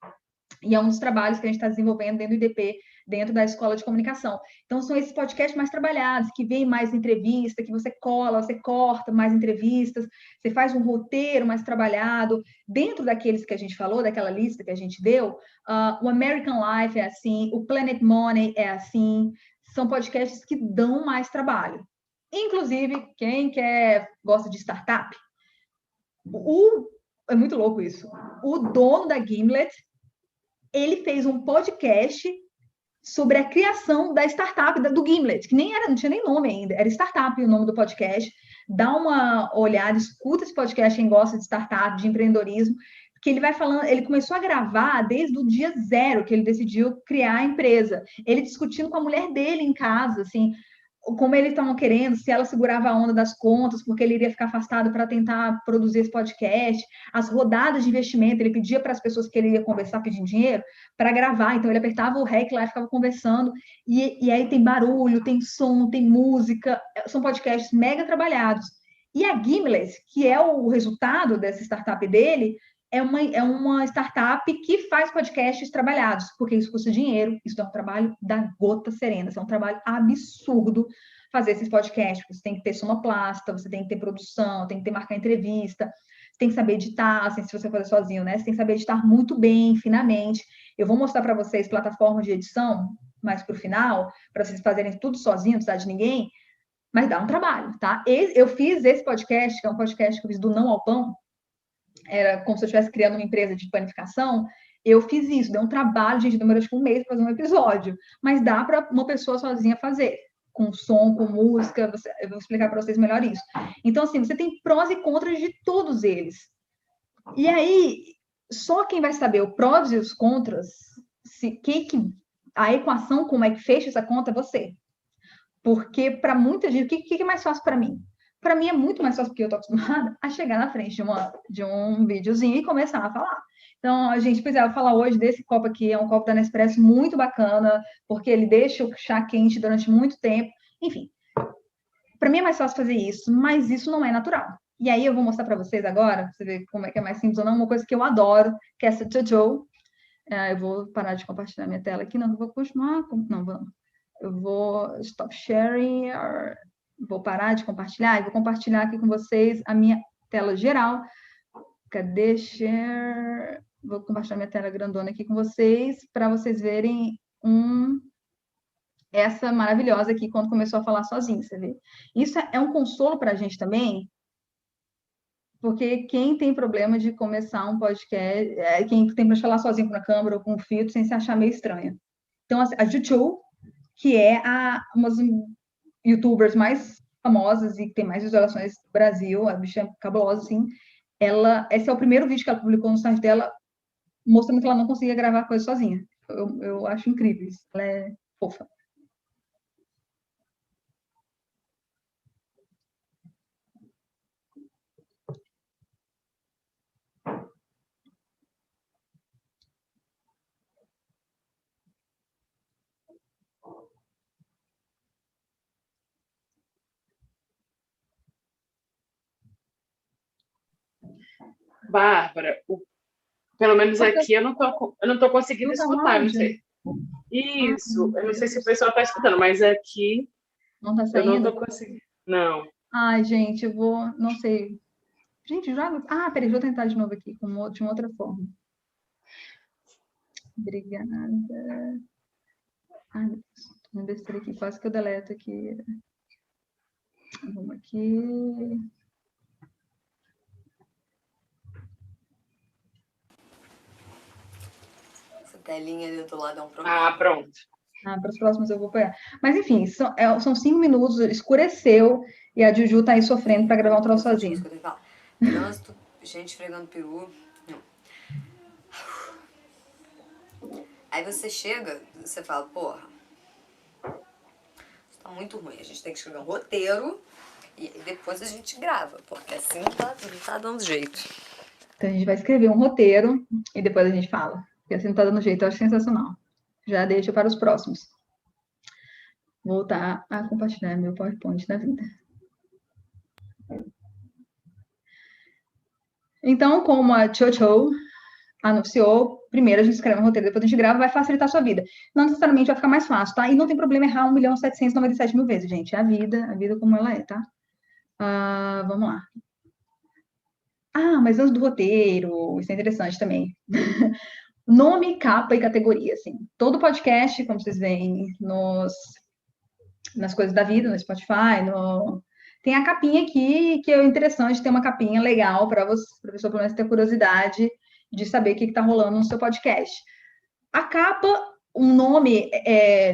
E é um dos trabalhos que a gente está desenvolvendo dentro do IDP, dentro da Escola de Comunicação. Então, são esses podcasts mais trabalhados, que vem mais entrevista, que você cola, você corta mais entrevistas, você faz um roteiro mais trabalhado. Dentro daqueles que a gente falou, daquela lista que a gente deu, o American Life é assim, o Planet Money é assim, são podcasts que dão mais trabalho. Inclusive, quem gosta de startup, é muito louco isso. O dono da Gimlet, ele fez um podcast sobre a criação da startup do Gimlet, que não tinha nem nome ainda, era Startup o nome do podcast. Dá uma olhada, escuta esse podcast quem gosta de startup, de empreendedorismo, que ele vai falando, ele começou a gravar desde o dia 0 que ele decidiu criar a empresa. Ele discutindo com a mulher dele em casa, assim, como eles estavam querendo, se ela segurava a onda das contas, porque ele iria ficar afastado para tentar produzir esse podcast, as rodadas de investimento, ele pedia para as pessoas que ele ia conversar pedindo dinheiro para gravar, então ele apertava o REC lá e ficava conversando, e aí tem barulho, tem som, tem música, são podcasts mega trabalhados. E a Gimlet, que é o resultado dessa startup dele, é uma startup que faz podcasts trabalhados, porque isso custa dinheiro, isso dá um trabalho da gota serena, isso é um trabalho absurdo fazer esses podcasts. Você tem que ter sonoplasta, você tem que ter produção, tem que ter marcar entrevista, você tem que saber editar, assim, se você fazer sozinho, né? Você tem que saber editar muito bem, finamente. Eu vou mostrar para vocês plataformas de edição mais para o final, para vocês fazerem tudo sozinho, não precisar de ninguém, mas dá um trabalho, tá? Eu fiz esse podcast, que é um podcast que eu fiz do Não ao Pão, era como se eu estivesse criando uma empresa de panificação, eu fiz isso, deu um trabalho, gente, demorou tipo 1 mês para fazer um episódio, mas dá para uma pessoa sozinha fazer, com som, com música, eu vou explicar para vocês melhor isso. Então, assim, você tem prós e contras de todos eles. E aí, só quem vai saber o prós e os contras, a equação, como é que fecha essa conta, é você. Porque para muita gente, o que é mais fácil para mim? Para mim é muito mais fácil, porque eu estou acostumada a chegar na frente de um videozinho e começar a falar. Então, a gente, pois é, eu vou falar hoje desse copo aqui, é um copo da Nespresso muito bacana, porque ele deixa o chá quente durante muito tempo. Enfim, para mim é mais fácil fazer isso, mas isso não é natural. E aí eu vou mostrar para vocês agora, pra você ver como é que é mais simples ou não, uma coisa que eu adoro, que é essa Jojo. Eu vou parar de compartilhar minha tela aqui, não, eu vou continuar, não, vamos. Eu vou stop sharing, vou parar de compartilhar e vou compartilhar aqui com vocês a minha tela geral. Cadê share? Vou compartilhar minha tela grandona aqui com vocês, para vocês verem essa maravilhosa aqui, quando começou a falar sozinho, você vê? Isso é um consolo para a gente também, porque quem tem problema de começar um podcast, quem tem problema de falar sozinho na câmera ou com um filtro, sem se achar meio estranha. Então, a Juju, que é uma das youtubers mais famosas e que tem mais visualizações do Brasil, a bicha é cabulosa, assim, esse é o primeiro vídeo que ela publicou no site dela, mostrando que ela não conseguia gravar coisa sozinha. Eu acho incrível isso, ela é fofa. Bárbara, pelo menos aqui eu não tô conseguindo escutar, não sei. Isso, eu não sei se o pessoal está escutando, mas aqui não tá saindo? Eu não tô conseguindo. Não. Ai, gente, eu vou, não sei. Gente, joga. Peraí, deixa eu tentar de novo aqui, de uma outra forma. Obrigada. Ai, meu Deus, uma besteira aqui, quase que eu deleto aqui. Vamos aqui. Telinha ali do lado é um problema. Pronto. Para os próximos eu vou pegar. Mas, enfim, são 5 minutos, escureceu, e a Juju tá aí sofrendo para gravar um troço sozinha. Trânsito, gente fregando peru. Aí você chega, você fala, porra, isso tá muito ruim, a gente tem que escrever um roteiro e depois a gente grava, porque assim não tá dando jeito. Então, a gente vai escrever um roteiro e depois a gente fala. Porque assim não tá dando jeito, eu acho sensacional. Já deixo para os próximos. Voltar a compartilhar meu PowerPoint da vida. Então, como a Jojo anunciou, primeiro a gente escreve um roteiro, depois a gente grava, vai facilitar a sua vida. Não necessariamente vai ficar mais fácil, tá? E não tem problema errar 1.797.000 vezes, gente. É a vida como ela é, tá? Vamos lá. Mas antes do roteiro, isso é interessante também. Nome, capa e categoria, assim. Todo podcast, como vocês veem nas coisas da vida, no Spotify, tem a capinha aqui, que é interessante ter uma capinha legal para você, para a pessoa pelo menos ter curiosidade de saber o que está rolando no seu podcast. A capa, um nome,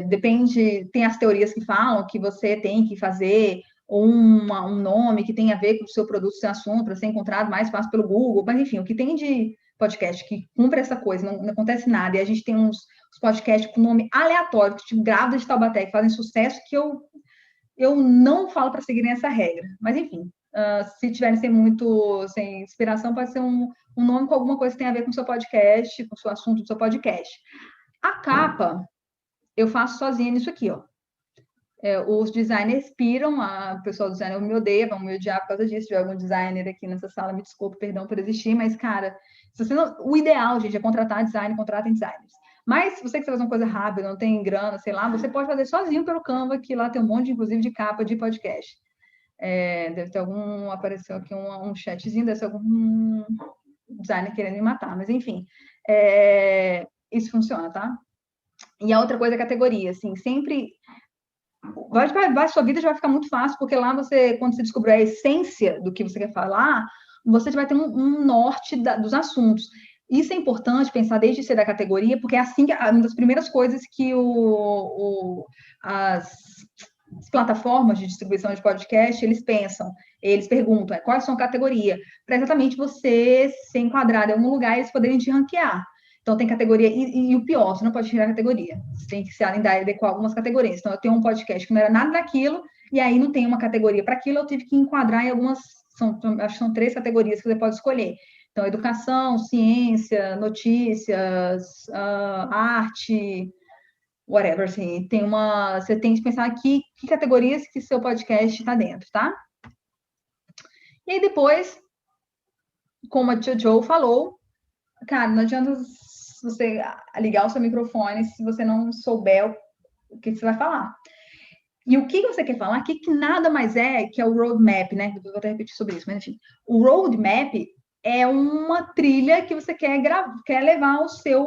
depende, tem as teorias que falam que você tem que fazer um nome que tem a ver com o seu produto, seu assunto, para ser encontrado mais fácil pelo Google, mas enfim, o que tem de podcast que cumpre essa coisa, não acontece nada, e a gente tem uns podcasts com nome aleatório, tipo Grávidas de Taubaté, que fazem sucesso, que eu não falo para seguirem essa regra, mas enfim, se tiverem sem inspiração, pode ser um nome com alguma coisa que tem a ver com o seu podcast, com o seu assunto do seu podcast. A capa, eu faço sozinha nisso aqui, ó. Os designers piram, o pessoal do designer me odeia, vão me odiar por causa disso. Se tiver algum designer aqui nessa sala, me desculpe, perdão por existir, mas, cara, o ideal, gente, é contratar designer, contratem designers. Mas se você quiser fazer uma coisa rápida, não tem grana, sei lá, você pode fazer sozinho pelo Canva, que lá tem um monte, inclusive, de capa de podcast. Deve ter apareceu aqui um chatzinho, deve ser algum designer querendo me matar, mas enfim, isso funciona, tá? E a outra coisa é a categoria, assim, sempre sua vida já vai ficar muito fácil, porque lá quando você descobrir a essência do que você quer falar, você já vai ter um norte dos assuntos. Isso é importante pensar desde ser da categoria, porque é assim que uma das primeiras coisas que as plataformas de distribuição de podcast, eles perguntam, qual é a sua categoria, para exatamente você ser enquadrado em algum lugar e eles poderem te ranquear. Então, tem categoria, e o pior, você não pode tirar categoria, você tem que se adequar algumas categorias. Então, eu tenho um podcast que não era nada daquilo, e aí não tem uma categoria para aquilo, eu tive que enquadrar em algumas, acho que são 3 categorias que você pode escolher. Então, educação, ciência, notícias, arte, whatever, assim, você tem que pensar aqui que categorias que seu podcast está dentro, tá? E aí depois, como a Jojo falou, cara, não adianta você ligar o seu microfone se você não souber o que você vai falar. E o que você quer falar, que nada mais que é o roadmap, né? Depois eu vou até repetir sobre isso, mas enfim. O roadmap é uma trilha que você quer levar ao seu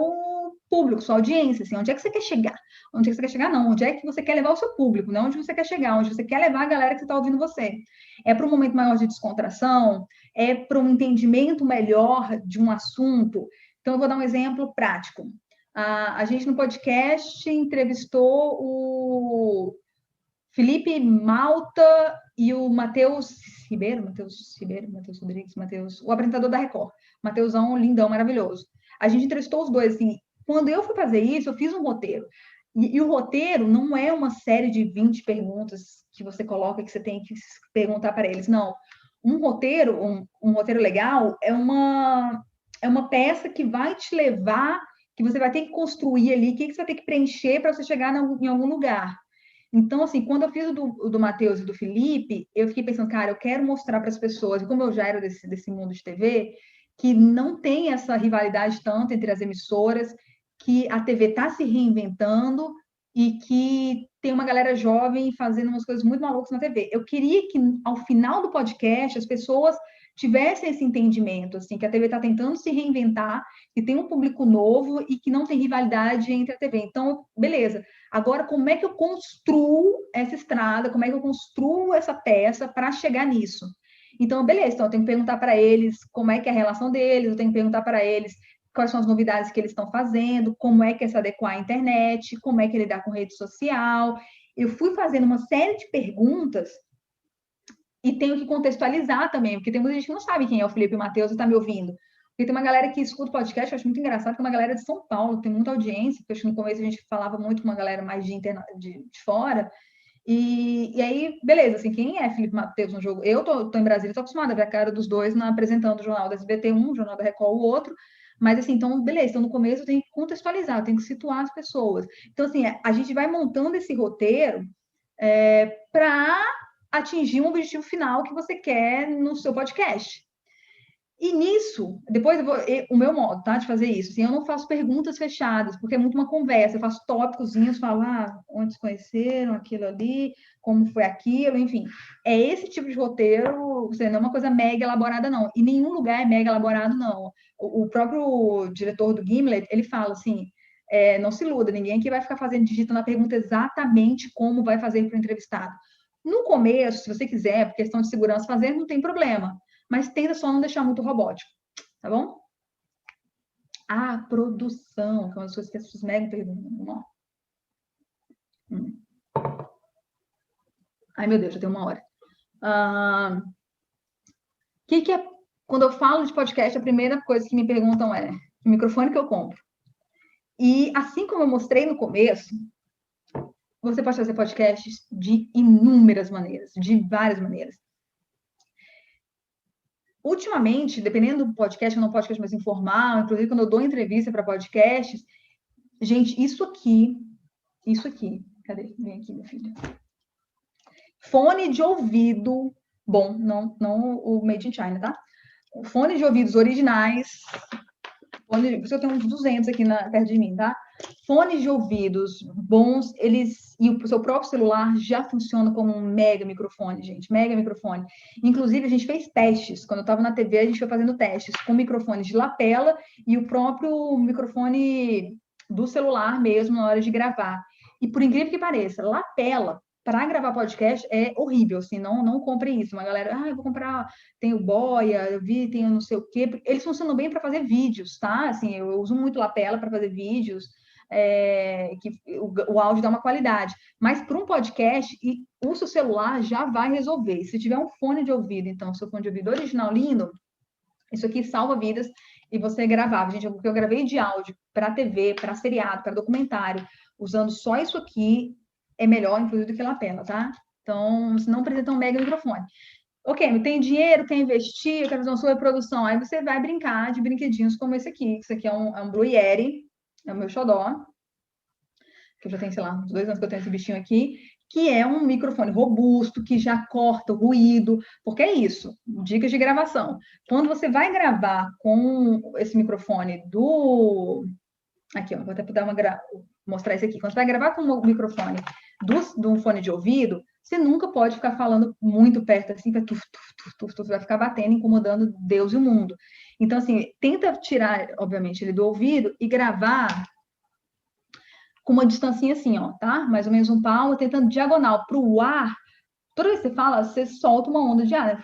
público, sua audiência, assim, onde é que você quer chegar? Onde é que você quer chegar, não, onde é que você quer levar o seu público, não onde você quer chegar, onde você quer levar a galera que está ouvindo você. É para um momento maior de descontração, é para um entendimento melhor de um assunto. Então, eu vou dar um exemplo prático. A gente no podcast entrevistou o Felipe Malta e o Matheus Rodrigues, o apresentador da Record. Matheusão, lindão, maravilhoso. A gente entrevistou os dois, assim. Quando eu fui fazer isso, eu fiz um roteiro. E o roteiro não é uma série de 20 perguntas que você coloca que você tem que perguntar para eles, não. Um roteiro legal é uma peça que vai te levar, que você vai ter que construir ali, o que você vai ter que preencher para você chegar em algum lugar. Então, assim, quando eu fiz o do Matheus e do Felipe, eu fiquei pensando, cara, eu quero mostrar para as pessoas, e como eu já era desse mundo de TV, que não tem essa rivalidade tanto entre as emissoras, que a TV está se reinventando e que tem uma galera jovem fazendo umas coisas muito malucas na TV. Eu queria que, ao final do podcast, as pessoas tivessem esse entendimento, assim, que a TV está tentando se reinventar, que tem um público novo e que não tem rivalidade entre a TV. Então, beleza. Agora, como é que eu construo essa estrada? Como é que eu construo essa peça para chegar nisso? Então, beleza. Então, eu tenho que perguntar para eles como é que é a relação deles, eu tenho que perguntar para eles quais são as novidades que eles estão fazendo, como é que é se adequar à internet, como é que é lidar com rede social. Eu fui fazendo uma série de perguntas e tenho que contextualizar também, porque tem muita gente que não sabe quem é o Felipe Matheus e está me ouvindo. Porque tem uma galera que escuta o podcast, eu acho muito engraçado, que é uma galera de São Paulo, tem muita audiência, porque acho que no começo a gente falava muito com uma galera mais de fora. E aí, beleza, assim, quem é Felipe Matheus no jogo? Eu tô em Brasília, tô acostumada a ver a cara dos dois apresentando o jornal da SBT um, o jornal da Record o outro, mas assim, então, beleza, então no começo eu tenho que contextualizar, eu tenho que situar as pessoas. Então, assim, a gente vai montando esse roteiro para atingir um objetivo final que você quer no seu podcast. E nisso, depois o meu modo, tá, de fazer isso, assim, eu não faço perguntas fechadas, porque é muito uma conversa, eu faço tópicozinhos, falo, onde se conheceram, aquilo ali, como foi aquilo, enfim. É esse tipo de roteiro, não é uma coisa mega elaborada, não. E nenhum lugar é mega elaborado, não. O próprio diretor do Gimlet, ele fala assim, não se iluda, ninguém aqui vai ficar digitando a pergunta exatamente como vai fazer para o entrevistado. No começo, se você quiser, por questão de segurança fazer, não tem problema, mas tenta só não deixar muito robótico, tá bom? A produção, que é uma das coisas que as pessoas mega perguntam. Ai, meu Deus, já tem 1 hora. Que é, quando eu falo de podcast, a primeira coisa que me perguntam é o microfone que eu compro. E assim como eu mostrei no começo, você pode fazer podcasts de inúmeras maneiras, de várias maneiras. Ultimamente, dependendo do podcast, ou não podcast mais informal, inclusive quando eu dou entrevista para podcasts, gente, isso aqui, cadê? Vem aqui, meu filho. Fone de ouvido, bom, não o Made in China, tá? Fone de ouvidos originais, eu tenho uns 200 aqui perto de mim, tá? Fones de ouvidos bons, e o seu próprio celular já funciona como um mega microfone, gente, mega microfone. Inclusive, a gente fez testes, quando eu estava na TV, a gente foi fazendo testes com microfones de lapela e o próprio microfone do celular mesmo na hora de gravar. E por incrível que pareça, lapela para gravar podcast é horrível, assim, não comprem isso. Uma galera, eu vou comprar, tem o Boya, eu vi, tem o não sei o quê. Eles funcionam bem para fazer vídeos, tá? Assim, eu uso muito lapela para fazer vídeos, que o áudio dá uma qualidade. Mas para um podcast, o seu celular já vai resolver. Se tiver um fone de ouvido, então, seu fone de ouvido original lindo, isso aqui salva vidas e você gravava. Gente, o que eu gravei de áudio para TV, para seriado, para documentário, usando só isso aqui, é melhor, inclusive, do que lapela, tá? Então, você não precisa ter um mega microfone. Ok, tem dinheiro, quer investir, eu quero fazer uma sua reprodução. Aí você vai brincar de brinquedinhos como esse aqui. Isso aqui é um Blue Yeti, é o meu xodó, que eu já tenho, sei lá, uns 2 anos que eu tenho esse bichinho aqui, que é um microfone robusto, que já corta o ruído, porque é isso, dicas de gravação. Quando você vai gravar com esse microfone Aqui, ó, vou até mostrar esse aqui. Quando você vai gravar com o microfone de um fone de ouvido, você nunca pode ficar falando muito perto, assim, você vai ficar batendo, incomodando Deus e o mundo. Então, assim, tenta tirar, obviamente, ele do ouvido e gravar com uma distancinha assim, ó, tá? Mais ou menos 1 palmo, tentando diagonal para o ar. Toda vez que você fala, você solta uma onda de ar, né?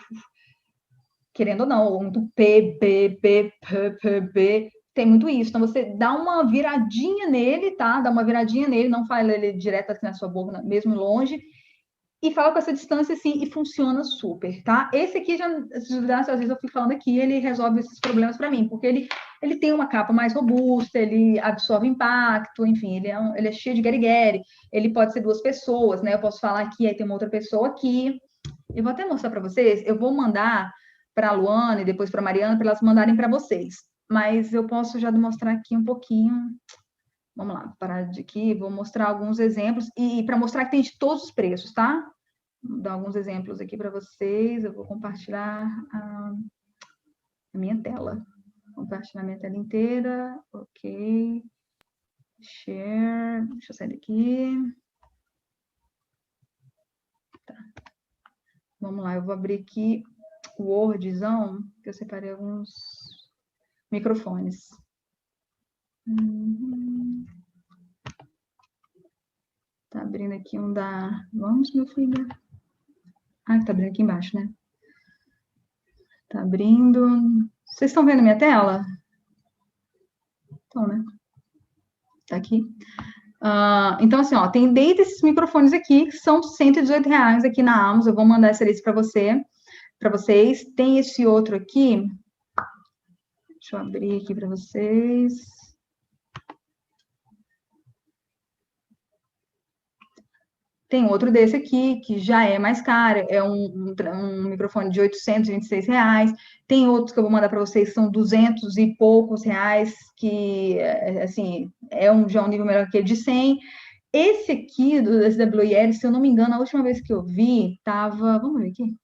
Querendo ou não, ou muito P, B, B, P, P, B. Tem muito isso. Então, você dá uma viradinha nele, tá? Dá uma viradinha nele, não fala ele direto assim na sua boca, mesmo longe. E fala com essa distância assim, e funciona super, tá? Esse aqui, às vezes eu fico falando aqui, ele resolve esses problemas para mim, porque ele tem uma capa mais robusta, ele absorve impacto, enfim, ele é cheio de gueri-gueri, ele pode ser 2 pessoas, né? Eu posso falar aqui, aí tem uma outra pessoa aqui. Eu vou até mostrar para vocês, eu vou mandar para a Luana e depois para a Mariana, para elas mandarem para vocês. Mas eu posso já demonstrar aqui um pouquinho. Vamos lá, parar de aqui, vou mostrar alguns exemplos, e para mostrar que tem de todos os preços, tá? Vou dar alguns exemplos aqui para vocês, eu vou compartilhar a minha tela. Compartilhar a minha tela inteira, ok. Share, deixa eu sair daqui. Tá. Vamos lá, eu vou abrir aqui o Wordzão, que eu separei alguns microfones. Tá abrindo aqui um da... Vamos, meu filho. Ah, tá abrindo aqui embaixo, né? Tá abrindo... Vocês estão vendo minha tela? Então, né? Tá aqui. Então, assim, ó, tem desde esses microfones aqui, que são R$118 aqui na Amazon. Eu vou mandar essa lista para vocês. Tem esse outro aqui. Deixa eu abrir aqui para vocês. Tem outro desse aqui, que já é mais caro, é um microfone de R$826. Tem outros que eu vou mandar para vocês, que são 200 e poucos reais, que, assim, já é um nível melhor que ele de 100. Esse aqui, esse da Blue Yeti, se eu não me engano, a última vez que eu vi, tava... Vamos ver aqui.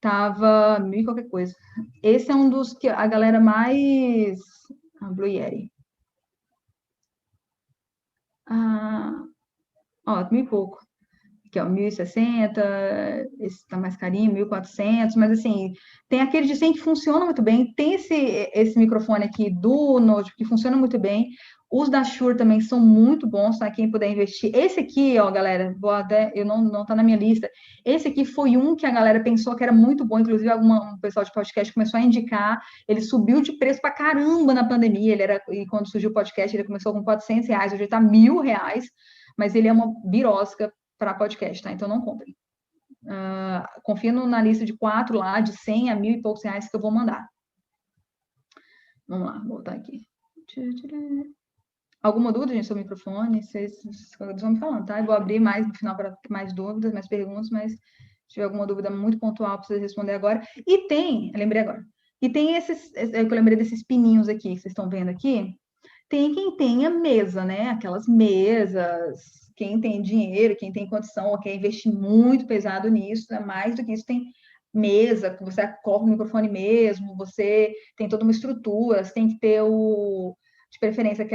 Tava 1.000 e qualquer coisa. Esse é um dos que a galera mais... A Blue Yeti. Ó, 1.000 e pouco. Aqui, ó, 1.060, esse tá mais carinho, 1.400, mas assim, tem aquele de 100 que funciona muito bem, tem esse microfone aqui do Notebook que funciona muito bem, Os da Shure também são muito bons, tá? Quem puder investir. Esse aqui, ó, galera, eu não tá na minha lista. Esse aqui foi um que a galera pensou que era muito bom, inclusive um pessoal de podcast começou a indicar. Ele subiu de preço pra caramba na pandemia. E quando surgiu o podcast, ele começou com R$400, hoje tá R$1.000, mas ele é uma birosca para podcast, tá? Então não comprem. Confia na lista de 4 lá, de 100 a 1.000 e poucos reais que eu vou mandar. Vamos lá, vou voltar aqui. Alguma dúvida, gente, sobre o microfone? Vocês vão me falando, tá? Eu vou abrir mais no final para mais dúvidas, mais perguntas, mas se tiver alguma dúvida muito pontual, para vocês responder agora. E tem, eu lembrei agora, e tem eu lembrei desses pininhos aqui, que vocês estão vendo aqui. Tem quem tenha mesa, né? Aquelas mesas, quem tem dinheiro, quem tem condição, ou quer investir muito pesado nisso, né? Mais do que isso, tem mesa, que você acorda o microfone mesmo, você tem toda uma estrutura, você tem que ter de preferência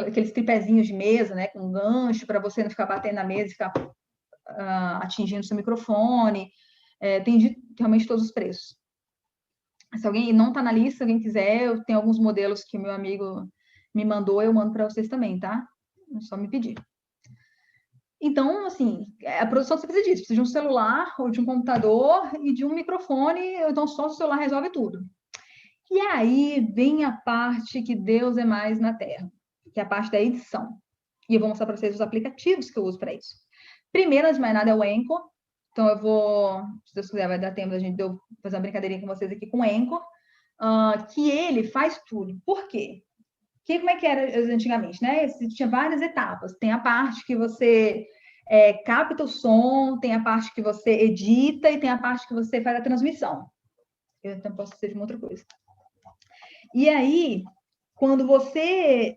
aqueles tripézinhos de mesa, né, com gancho, para você não ficar batendo na mesa e ficar atingindo o seu microfone. Tem realmente todos os preços. Se alguém não está na lista, se alguém quiser, eu tenho alguns modelos que o meu amigo me mandou, eu mando para vocês também, tá? É só me pedir. Então, assim, a produção você precisa disso. Precisa de um celular, ou de um computador, e de um microfone, então só o celular resolve tudo. E aí vem a parte que Deus é mais na Terra, que é a parte da edição. E eu vou mostrar para vocês os aplicativos que eu uso para isso. Primeiro, antes de mais nada, é o Anchor. Então, eu vou, se Deus quiser, vai dar tempo da gente fazer uma brincadeirinha com vocês aqui com o Anchor, que ele faz tudo. Por quê? Como é que era antigamente, né? Tinha várias etapas. Tem a parte que você capta o som, tem a parte que você edita e tem a parte que você faz a transmissão. Eu também posso ser de uma outra coisa. E aí, quando você...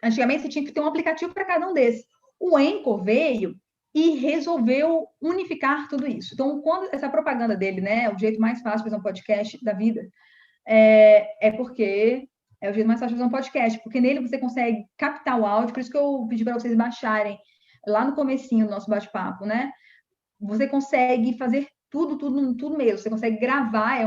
Antigamente, você tinha que ter um aplicativo para cada um desses. O Anchor veio e resolveu unificar tudo isso. Então, quando essa propaganda dele, né, o jeito mais fácil de fazer um podcast da vida, porque é o jeito mais fácil de fazer um podcast, porque nele você consegue captar o áudio, por isso que eu pedi para vocês baixarem lá no comecinho do nosso bate-papo, né? Você consegue fazer tudo mesmo. Você consegue gravar,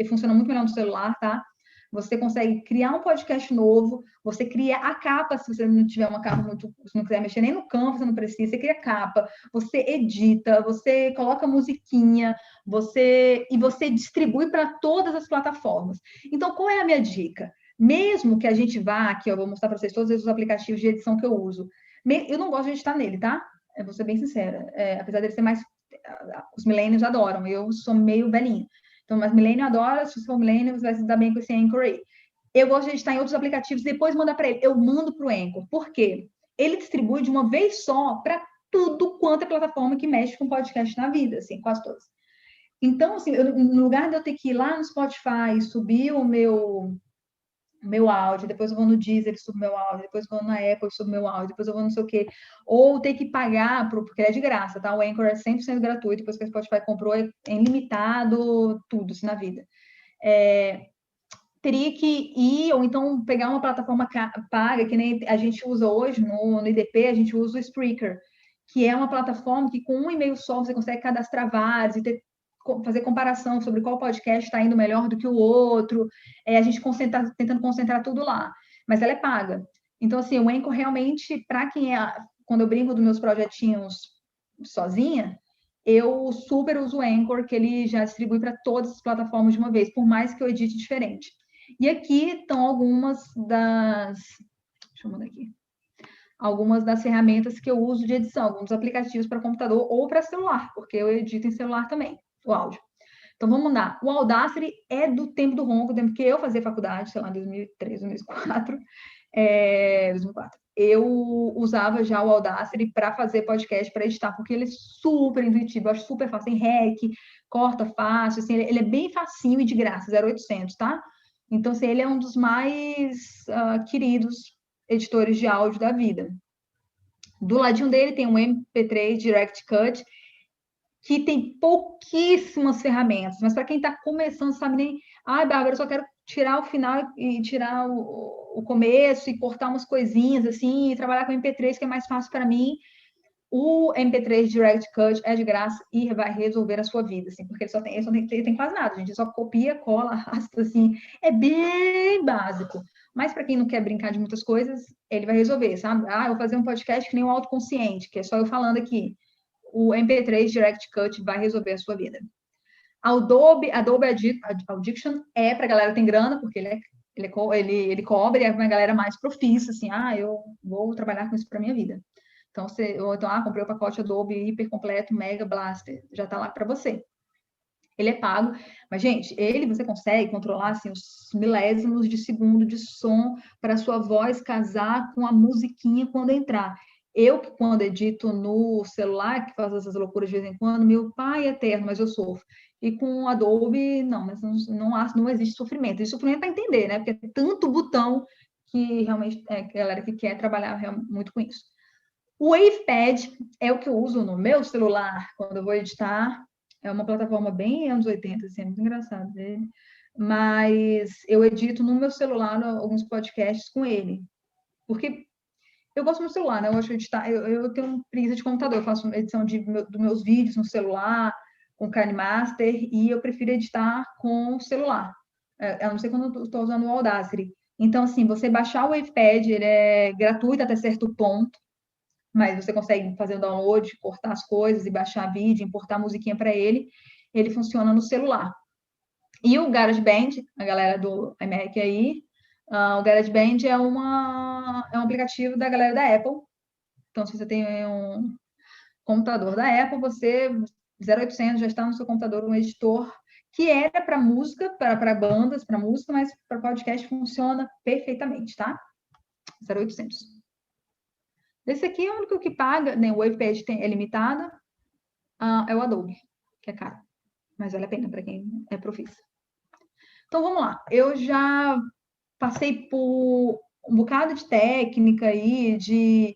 funciona muito melhor no celular, tá? Você consegue criar um podcast novo, você cria a capa, se você não tiver uma capa se não quiser mexer nem no campo, você não precisa, você cria capa, você edita, você coloca musiquinha, e você distribui para todas as plataformas. Então, qual é a minha dica? Mesmo que a gente vá aqui, eu vou mostrar para vocês todos os aplicativos de edição que eu uso. Eu não gosto de editar nele, tá? Eu vou ser bem sincera. Apesar dele ser mais... Os millennials adoram, eu sou meio velhinha. Então, mas millennial adora, se você for millennial, você vai se dar bem com esse Anchor aí. Eu gosto de editar em outros aplicativos, depois mandar para ele. Eu mando para o Anchor. Por quê? Ele distribui de uma vez só para tudo quanto é plataforma que mexe com podcast na vida, assim, quase todas. Então, assim, no lugar de eu ter que ir lá no Spotify, subir o meu áudio, depois eu vou no Deezer e subo meu áudio, depois eu vou na Apple e subo meu áudio, depois eu vou não sei o quê, ou ter que pagar, porque é de graça, tá? O Anchor é 100% gratuito, depois que a Spotify comprou, é ilimitado, tudo, assim, na vida. Teria que ir, ou então pegar uma plataforma paga, que nem a gente usa hoje, no IDP, a gente usa o Spreaker, que é uma plataforma que com um e-mail só você consegue cadastrar vários e fazer comparação sobre qual podcast está indo melhor do que o outro, a gente tentando concentrar tudo lá, mas ela é paga. Então, assim, o Anchor realmente, para quem quando eu brinco dos meus projetinhos sozinha, eu super uso o Anchor, que ele já distribui para todas as plataformas de uma vez, por mais que eu edite diferente. E aqui estão algumas das... Deixa eu mudar aqui. Algumas das ferramentas que eu uso de edição, alguns aplicativos para computador ou para celular, porque eu edito em celular também, o áudio. Então, vamos lá. O Audacity é do tempo do ronco, do tempo que eu fazia faculdade, sei lá, 2003, 2004. 2004. Eu usava já o Audacity para fazer podcast, para editar, porque ele é super intuitivo, eu acho super fácil, tem rec, corta fácil, assim, ele é bem facinho e de graça, 0800, tá? Então, assim, ele é um dos mais queridos editores de áudio da vida. Do ladinho dele tem um MP3 Direct Cut, que tem pouquíssimas ferramentas, mas para quem está começando, sabe nem... Bárbara, eu só quero tirar o final e tirar o começo e cortar umas coisinhas, assim, e trabalhar com MP3, que é mais fácil para mim. O MP3 Direct Cut é de graça e vai resolver a sua vida, assim, porque ele tem quase nada, gente. Ele só copia, cola, arrasta, assim. É bem básico. Mas para quem não quer brincar de muitas coisas, ele vai resolver, sabe? Eu vou fazer um podcast que nem o Autoconsciente, que é só eu falando aqui. O MP3 Direct Cut vai resolver a sua vida. Adobe Audition é para a galera que tem grana, porque ele cobre, é uma galera mais profissa, assim, eu vou trabalhar com isso para minha vida. Então, comprei o pacote Adobe hiper completo, Mega Blaster, já está lá para você. Ele é pago, mas, gente, você consegue controlar, assim, os milésimos de segundo de som para a sua voz casar com a musiquinha quando entrar. Eu, que quando edito no celular, que faço essas loucuras de vez em quando, meu pai é eterno, mas eu sofro. E com o Adobe, não, mas não existe sofrimento. Existe sofrimento para entender, né? Porque é tanto botão que realmente é a galera que quer trabalhar muito com isso. O WavePad é o que eu uso no meu celular quando eu vou editar. É uma plataforma bem anos 80, assim, é muito engraçado dele. Mas eu edito no meu celular alguns podcasts com ele. Porque eu gosto do meu celular, né? Eu gosto de editar. Eu tenho preguiça de computador. Eu faço edição dos meus vídeos no celular, com KineMaster, e eu prefiro editar com o celular. A não ser quando eu estou usando o Audacity. Então, assim, você baixar o WavePad, ele é gratuito até certo ponto, mas você consegue fazer o download, cortar as coisas e baixar vídeo, importar musiquinha para ele. Ele funciona no celular. E o GarageBand, a galera do iMac aí, o GarageBand é um aplicativo da galera da Apple. Então, se você tem um computador da Apple, você 0800 já está no seu computador um editor que era para música, para bandas, para música, mas para podcast funciona perfeitamente, tá? 0800. Esse aqui é o único que paga, né? O WavePad é limitado, é o Adobe, que é caro, mas vale a pena para quem é profissa. Então, vamos lá. Eu já passei por um bocado de técnica aí, de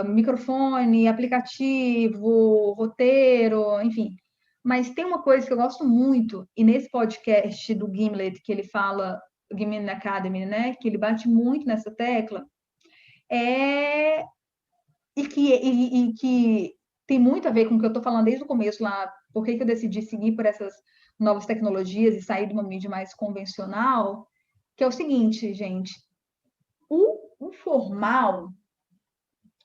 microfone, aplicativo, roteiro, enfim. Mas tem uma coisa que eu gosto muito, e nesse podcast do Gimlet, que ele fala, o Gimlet Academy, né? Que ele bate muito nessa tecla, e que tem muito a ver com o que eu estou falando desde o começo lá, por que eu decidi seguir por essas novas tecnologias e sair de uma mídia mais convencional, que é o seguinte, gente, o formal,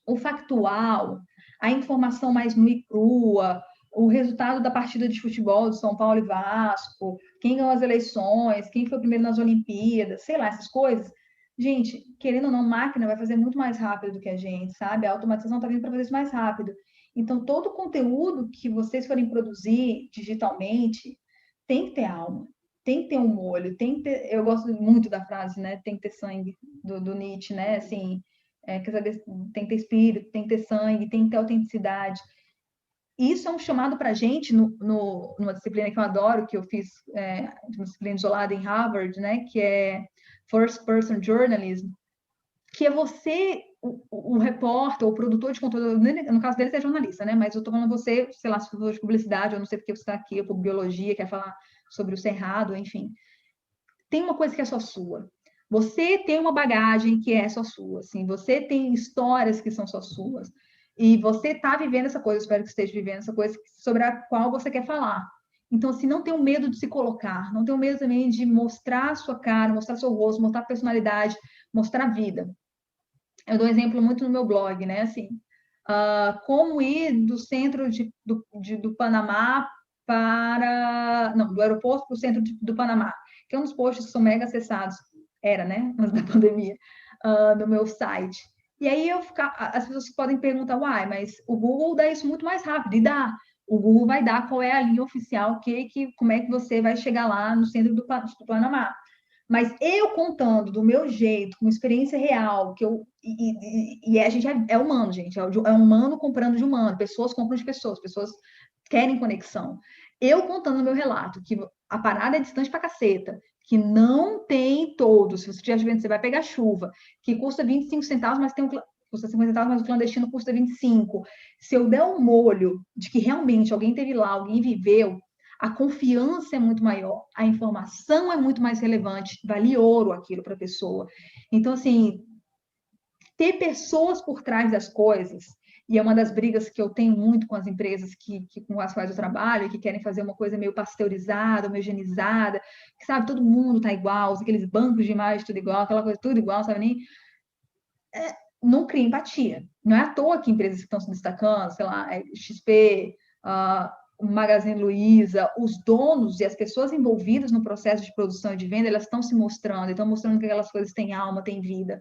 o factual, a informação mais nua e crua, o resultado da partida de futebol de São Paulo e Vasco, quem ganhou as eleições, quem foi primeiro nas Olimpíadas, sei lá, essas coisas. Gente, querendo ou não, máquina vai fazer muito mais rápido do que a gente, sabe? A automatização está vindo para fazer isso mais rápido. Então, todo o conteúdo que vocês forem produzir digitalmente tem que ter alma, tem que ter um molho, tem que ter... Eu gosto muito da frase, né? Tem que ter sangue, do Nietzsche, né? Assim, quer saber, tem que ter espírito, tem que ter sangue, tem que ter autenticidade. Isso é um chamado para a gente, numa disciplina que eu adoro, que eu fiz, uma disciplina isolada em Harvard, né? Que é First Person Journalism, que é você, o repórter, o produtor de conteúdo, no caso deles é jornalista, né? Mas eu estou falando você, sei lá, se for de publicidade, eu não sei porque você está aqui, ou por biologia, quer falar sobre o cerrado, enfim. Tem uma coisa que é só sua. Você tem uma bagagem que é só sua, assim. Você tem histórias que são só suas. E você está vivendo essa coisa, espero que esteja vivendo essa coisa sobre a qual você quer falar. Então, assim, não tenha medo de se colocar, não tenha medo também de mostrar a sua cara, mostrar seu rosto, mostrar a personalidade, mostrar a vida. Eu dou um exemplo muito no meu blog, né? Assim, como ir do centro do Panamá do aeroporto para o centro do Panamá, que é um dos posts que são mega acessados, era, né? Antes da pandemia, no meu site. E aí as pessoas podem perguntar, mas o Google dá isso muito mais rápido, e dá. O Google vai dar qual é a linha oficial, como é que você vai chegar lá no centro do Panamá. Mas eu contando do meu jeito, com experiência real, e a gente é humano, gente, é humano comprando de humano, pessoas compram de pessoas querem conexão. Eu contando o meu relato, que a parada é distante pra caceta, que não tem todos, se você estiver vendo, você vai pegar chuva, que custa 25 centavos, mas custa 50 centavos, mas o clandestino custa 25. Se eu der um molho de que realmente alguém teve lá, alguém viveu, a confiança é muito maior, a informação é muito mais relevante, vale ouro aquilo para a pessoa. Então, assim, ter pessoas por trás das coisas, e é uma das brigas que eu tenho muito com as empresas com as quais eu trabalho, que querem fazer uma coisa meio pasteurizada, meio higienizada, que, sabe, todo mundo tá igual, aqueles bancos de imagem tudo igual, aquela coisa tudo igual, sabe, nem... não cria empatia. Não é à toa que empresas que estão se destacando, sei lá, XP, Magazine Luiza, os donos e as pessoas envolvidas no processo de produção e de venda, elas estão se mostrando, estão mostrando que aquelas coisas têm alma, têm vida.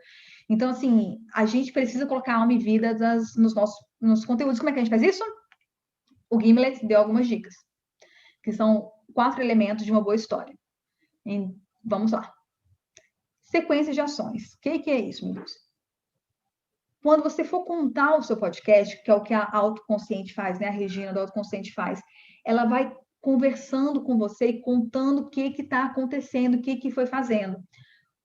Então, assim, a gente precisa colocar alma e vida nos conteúdos. Como é que a gente faz isso? O Gimlet deu algumas dicas, que são 4 elementos de uma boa história. Vamos lá. Sequência de ações. O que é isso, meu Deus? Quando você for contar o seu podcast, que é o que a Autoconsciente faz, né? A Regina do Autoconsciente faz, ela vai conversando com você e contando o que está acontecendo, o que foi fazendo.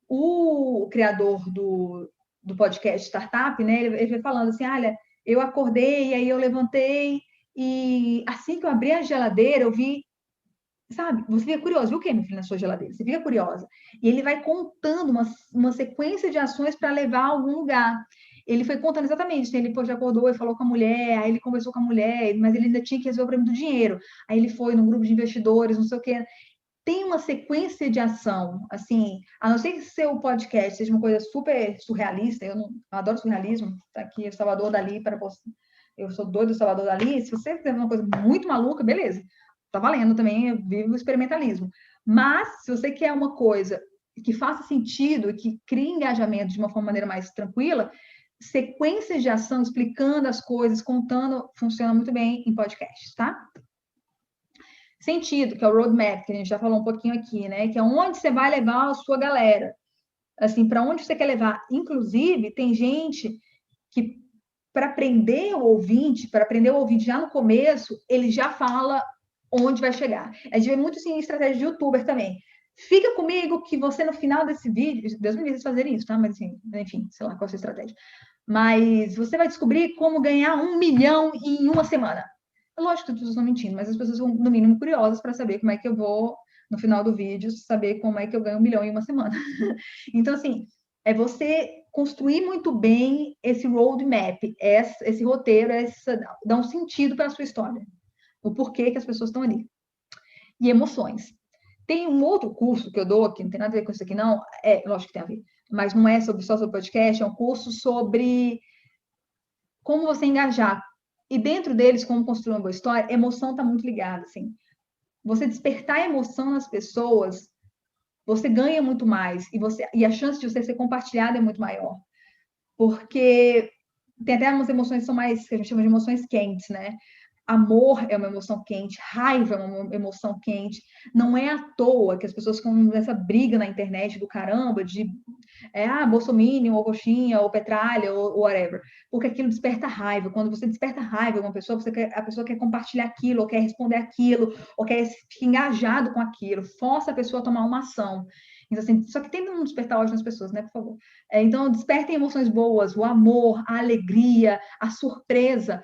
O criador do podcast Startup, né? Ele vai falando assim, olha, eu acordei, aí eu levantei, e assim que eu abri a geladeira, eu vi, sabe? Você fica curioso, viu o que, meu filho, na sua geladeira? Você fica curiosa. E ele vai contando uma sequência de ações para levar a algum lugar. Ele foi contando exatamente, né? Ele já acordou e falou com a mulher, aí ele conversou com a mulher, mas ele ainda tinha que resolver o problema do dinheiro. Aí ele foi num grupo de investidores, não sei o quê. Tem uma sequência de ação, assim, a não ser que seu podcast seja uma coisa super surrealista, eu adoro surrealismo, tá aqui o Salvador Dalí para você. Eu sou doido do Salvador Dalí, se você fizer uma coisa muito maluca, beleza, tá valendo também, eu vivo o experimentalismo. Mas, se você quer uma coisa que faça sentido, que crie engajamento de uma maneira mais tranquila, sequências de ação explicando as coisas, contando, funciona muito bem em podcasts, tá? Sentido, que é o roadmap, que a gente já falou um pouquinho aqui, né? Que é onde você vai levar a sua galera. Assim, para onde você quer levar. Inclusive, tem gente que, para aprender o ouvinte já no começo, ele já fala onde vai chegar. A gente vê muito assim, em estratégia de youtuber também. Fica comigo que você, no final desse vídeo, Deus me livre fazerem isso, tá? Mas, assim, enfim, sei lá qual é a sua estratégia. Mas você vai descobrir como ganhar 1 milhão em uma semana. Lógico que as pessoas estão mentindo, mas as pessoas são, no mínimo, curiosas para saber como é que eu vou, no final do vídeo, saber como é que eu ganho 1 milhão em uma semana. Então, assim, é você construir muito bem esse roadmap, esse roteiro, dar um sentido para a sua história. O porquê que as pessoas estão ali. E emoções. Tem um outro curso que eu dou, que não tem nada a ver com isso aqui, não. Lógico que tem a ver, mas não é só sobre podcast, é um curso sobre como você engajar. E dentro deles, como construir uma boa história, emoção está muito ligada, assim. Você despertar emoção nas pessoas, você ganha muito mais. E a chance de você ser compartilhado é muito maior. Porque tem até umas emoções que são mais, que a gente chama de emoções quentes, né? Amor é uma emoção quente, raiva é uma emoção quente. Não é à toa que as pessoas ficam nessa briga na internet do caramba de bolsominion, ou coxinha, ou petralha, ou whatever. Porque aquilo desperta raiva. Quando você desperta raiva uma pessoa, a pessoa quer compartilhar aquilo, ou quer responder aquilo, ou quer ficar engajado com aquilo. Força a pessoa a tomar uma ação. Então, assim, só que tem que despertar ódio nas pessoas, né, por favor. Então, despertem emoções boas, o amor, a alegria, a surpresa,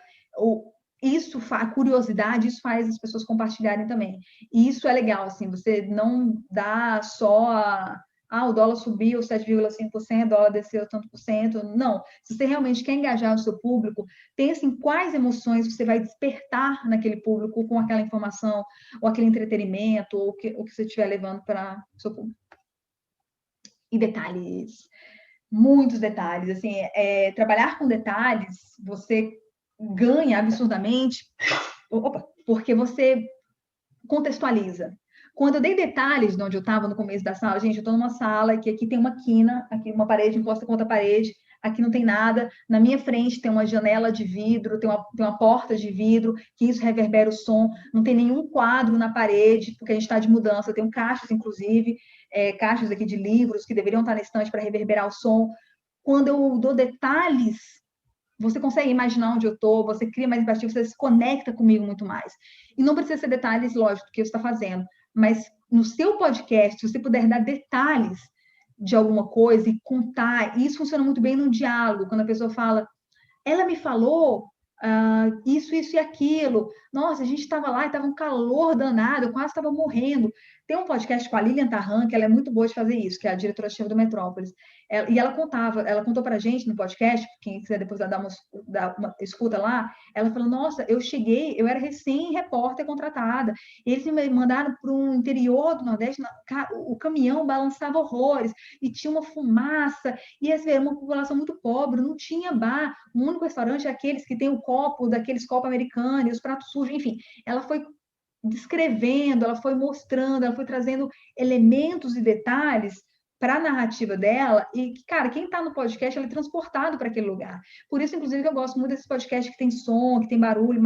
a curiosidade, isso faz as pessoas compartilharem também. E isso é legal, assim, você não dá só o dólar subiu 7,5%, o dólar desceu tanto por cento. Não. Se você realmente quer engajar o seu público, pense em quais emoções você vai despertar naquele público com aquela informação, ou aquele entretenimento, ou o que você estiver levando para o seu público. E detalhes. Muitos detalhes. Assim, trabalhar com detalhes, você ganha absurdamente, porque você contextualiza. Quando eu dei detalhes de onde eu estava no começo da sala, gente, eu estou numa sala que aqui tem uma quina, aqui uma parede encosta contra a parede, aqui não tem nada, na minha frente tem uma janela de vidro, tem uma porta de vidro, que isso reverbera o som, não tem nenhum quadro na parede, porque a gente está de mudança, tem caixas, inclusive, caixas aqui de livros que deveriam estar na estante para reverberar o som. Quando eu dou detalhes, você consegue imaginar onde eu estou, você cria mais empatia, você se conecta comigo muito mais. E não precisa ser detalhes, lógico, do que você está fazendo, mas no seu podcast, se você puder dar detalhes de alguma coisa e contar, isso funciona muito bem no diálogo, quando a pessoa fala, ela me falou isso e aquilo, nossa, a gente estava lá e estava um calor danado, eu quase estava morrendo, Tem um podcast com a Lilian Tarran, que ela é muito boa de fazer isso, que é a diretora-chefe do Metrópolis. E ela contou pra gente no podcast, quem quiser depois dar uma escuta lá, ela falou, nossa, eu era recém-repórter contratada, eles me mandaram para um interior do Nordeste, o caminhão balançava horrores, e tinha uma fumaça, e assim, era uma população muito pobre, não tinha bar, o único restaurante é aqueles que tem o copo, daqueles copos americanos, os pratos sujos, enfim, ela foi descrevendo, ela foi mostrando, ela foi trazendo elementos e detalhes para a narrativa dela, e, cara, quem está no podcast, ela é transportado para aquele lugar. Por isso, inclusive, que eu gosto muito desses podcasts que tem som, que tem barulho,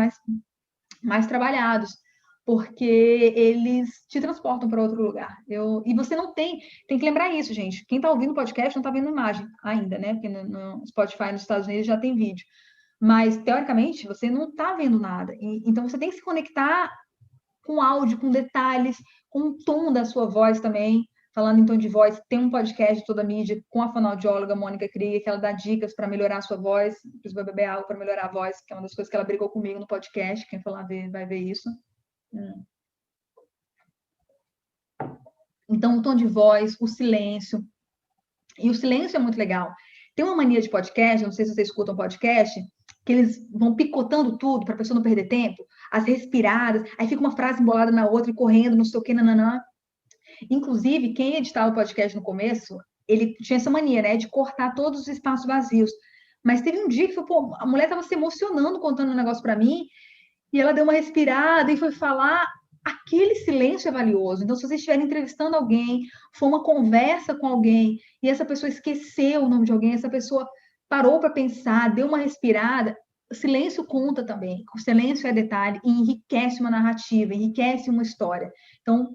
mais trabalhados, porque eles te transportam para outro lugar. E você não tem que lembrar isso, gente. Quem está ouvindo o podcast não está vendo imagem ainda, né? Porque no Spotify nos Estados Unidos já tem vídeo. Mas, teoricamente, você não está vendo nada. Então, você tem que se conectar com áudio, com detalhes, com o tom da sua voz também. Falando em tom de voz, tem um podcast de Toda Mídia com a fonoaudióloga Mônica Krieger, que ela dá dicas para melhorar a sua voz. Precisa beber água para melhorar a voz, que é uma das coisas que ela brigou comigo no podcast. Quem for lá ver, vai ver isso. Então, o tom de voz, o silêncio. E o silêncio é muito legal. Tem uma mania de podcast, não sei se vocês escutam podcast, que eles vão picotando tudo para a pessoa não perder tempo, as respiradas, aí fica uma frase embolada na outra e correndo, não sei o que, nananã. Inclusive, quem editava o podcast no começo, ele tinha essa mania, né, de cortar todos os espaços vazios. Mas teve um dia que a mulher estava se emocionando contando um negócio para mim, e ela deu uma respirada e foi falar. Aquele silêncio é valioso. Então, se vocês estiverem entrevistando alguém, for uma conversa com alguém, e essa pessoa esqueceu o nome de alguém, essa pessoa parou para pensar, deu uma respirada, o silêncio conta também. O silêncio é detalhe e enriquece uma narrativa, enriquece uma história. Então,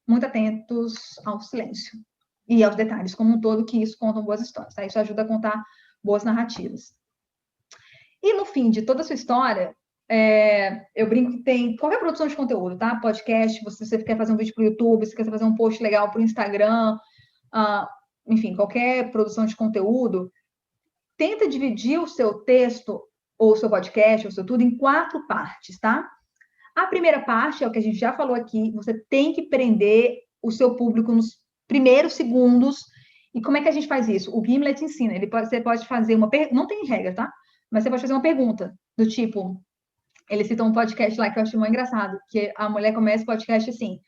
muito atentos ao silêncio e aos detalhes como um todo, que isso contam boas histórias. Tá? Isso ajuda a contar boas narrativas. E no fim de toda a sua história, eu brinco que tem qualquer produção de conteúdo, tá? Podcast, você quer fazer um vídeo para o YouTube, você quer fazer um post legal para o Instagram, enfim, qualquer produção de conteúdo, tenta dividir o seu texto, ou o seu podcast, ou o seu tudo, em 4 partes, tá? A primeira parte é o que a gente já falou aqui, você tem que prender o seu público nos primeiros segundos. E como é que a gente faz isso? O Gimlet ensina, você pode fazer uma pergunta, não tem regra, tá? Mas você pode fazer uma pergunta, do tipo, ele cita um podcast lá que eu achei muito engraçado, que a mulher começa o podcast assim,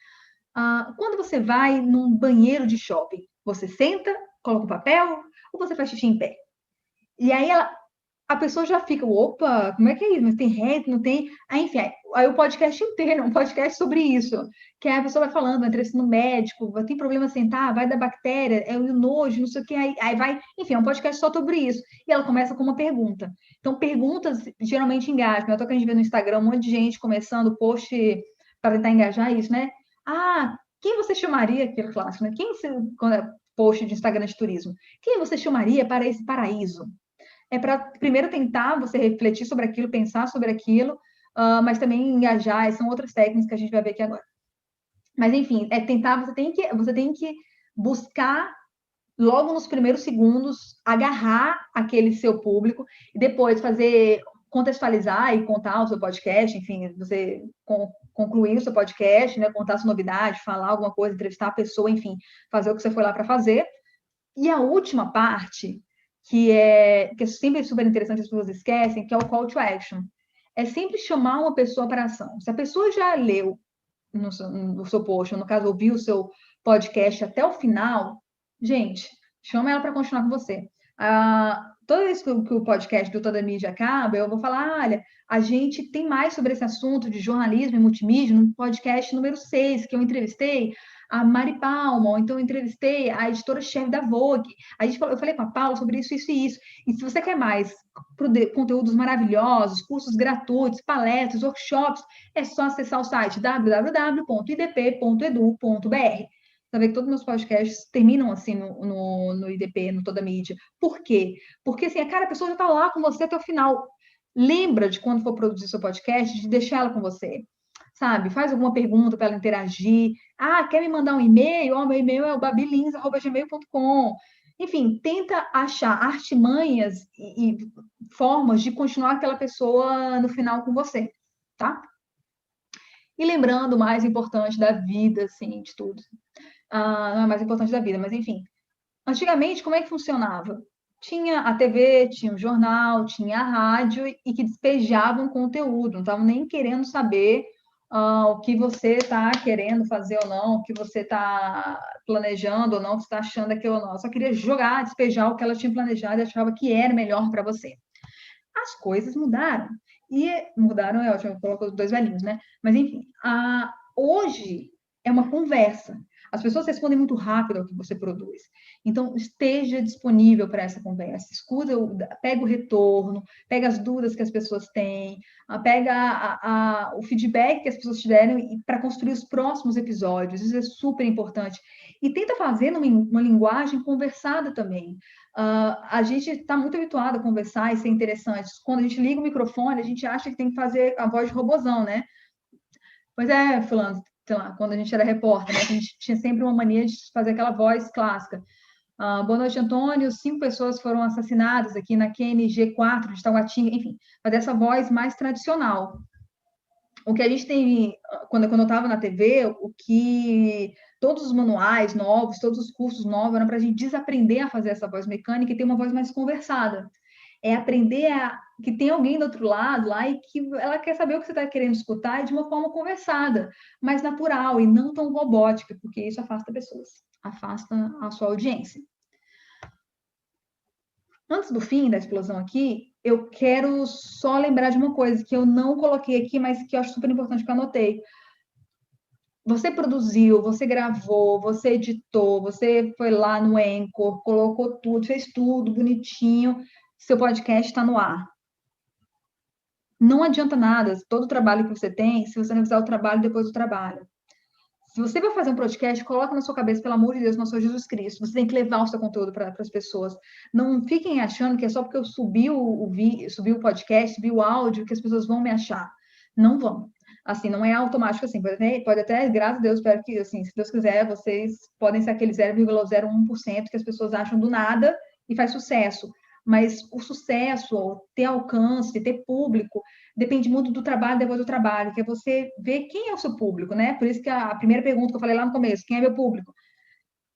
quando você vai num banheiro de shopping, você senta, coloca um papel, ou você faz xixi em pé? E aí a pessoa já fica, opa, como é que é isso? Mas tem regra, não tem? Aí, enfim, aí o podcast inteiro, um podcast sobre isso, que aí a pessoa vai falando, vai entrevistando médico, tem problema sentar, vai da bactéria, é o nojo, não sei o que, aí vai, enfim, é um podcast só sobre isso. E ela começa com uma pergunta. Então, perguntas geralmente engajam. Eu tô que a gente vê no Instagram um monte de gente começando post para tentar engajar isso, né? Quem você chamaria, aquele clássico, né? Quando é post de Instagram de turismo, quem você chamaria para esse paraíso? É para primeiro tentar você refletir sobre aquilo, pensar sobre aquilo, mas também engajar, são outras técnicas que a gente vai ver aqui agora. Mas, enfim, tentar, você tem que buscar, logo nos primeiros segundos, agarrar aquele seu público e depois contextualizar e contar o seu podcast, enfim, você concluir o seu podcast, né, contar a sua novidade, falar alguma coisa, entrevistar a pessoa, enfim, fazer o que você foi lá para fazer. E a última parte, que é sempre super interessante, as pessoas esquecem, que é o call to action. É sempre chamar uma pessoa para ação. Se a pessoa já leu no seu post, ou no caso, ouviu o seu podcast até o final, gente, chama ela para continuar com você. Toda vez que o podcast do Toda Mídia acaba, eu vou falar, olha, a gente tem mais sobre esse assunto de jornalismo e multimídia no podcast número 6, que eu entrevistei a Mari Palma, ou então eu entrevistei a editora-chefe da Vogue. Eu falei com a Paula sobre isso, isso e isso. E se você quer mais conteúdos maravilhosos, cursos gratuitos, palestras, workshops, é só acessar o site www.idp.edu.br. Você vê que todos os meus podcasts terminam assim no IDP, no Toda Mídia. Por quê? Porque assim, a pessoa já está lá com você até o final. Lembra de quando for produzir seu podcast, de deixar ela com você. Sabe? Faz alguma pergunta para ela interagir. Quer me mandar um e-mail? Meu e-mail é o babilins@gmail.com. Enfim, tenta achar artimanhas e formas de continuar aquela pessoa no final com você, tá? E lembrando o mais importante da vida, assim, de tudo. Não é mais importante da vida, mas enfim. Antigamente, como é que funcionava? Tinha a TV, tinha o jornal, tinha a rádio e que despejavam conteúdo, não estavam nem querendo saber o que você está querendo fazer ou não, o que você está planejando ou não, o que você está achando aquilo ou não. Só queria jogar, despejar o que ela tinha planejado e achava que era melhor para você. As coisas mudaram. E mudaram, é ótimo, eu coloco os dois velhinhos, né? Mas, enfim, hoje é uma conversa. As pessoas respondem muito rápido ao que você produz. Então, esteja disponível para essa conversa. Escuta, pega o retorno, pega as dúvidas que as pessoas têm, pega o feedback que as pessoas te deram para construir os próximos episódios. Isso é super importante. E tenta fazer uma linguagem conversada também. A gente está muito habituado a conversar e ser interessante. Quando a gente liga o microfone, a gente acha que tem que fazer a voz de robozão, né? Pois é, fulano, sei lá, quando a gente era repórter, né? A gente tinha sempre uma mania de fazer aquela voz clássica. Boa noite, Antônio. 5 pessoas foram assassinadas aqui na QNG4 de Taguatinga. Enfim, fazer essa voz mais tradicional. O que a gente tem, quando eu estava na TV, o que todos os manuais novos, todos os cursos novos eram para a gente desaprender a fazer essa voz mecânica e ter uma voz mais conversada. É aprender que tem alguém do outro lado lá e que ela quer saber o que você está querendo escutar de uma forma conversada, mais natural e não tão robótica, porque isso afasta pessoas, afasta a sua audiência. Antes do fim da explosão aqui, eu quero só lembrar de uma coisa que eu não coloquei aqui, mas que eu acho super importante que eu anotei. Você produziu, você gravou, você editou, você foi lá no Anchor, colocou tudo, fez tudo bonitinho, seu podcast está no ar. Não adianta nada todo o trabalho que você tem se você não fizer o trabalho depois do trabalho. Se você vai fazer um podcast, coloca na sua cabeça, pelo amor de Deus, nosso Jesus Cristo. Você tem que levar o seu conteúdo para as pessoas. Não fiquem achando que é só porque eu subi o podcast, subi o áudio, que as pessoas vão me achar. Não vão. Assim, não é automático assim. Pode até, graças a Deus, espero que, assim, se Deus quiser, vocês podem ser aquele 0,01% que as pessoas acham do nada e faz sucesso. Mas o sucesso, ter alcance, ter público, depende muito do trabalho depois do trabalho, que é você ver quem é o seu público, né? Por isso que a primeira pergunta que eu falei lá no começo, quem é meu público?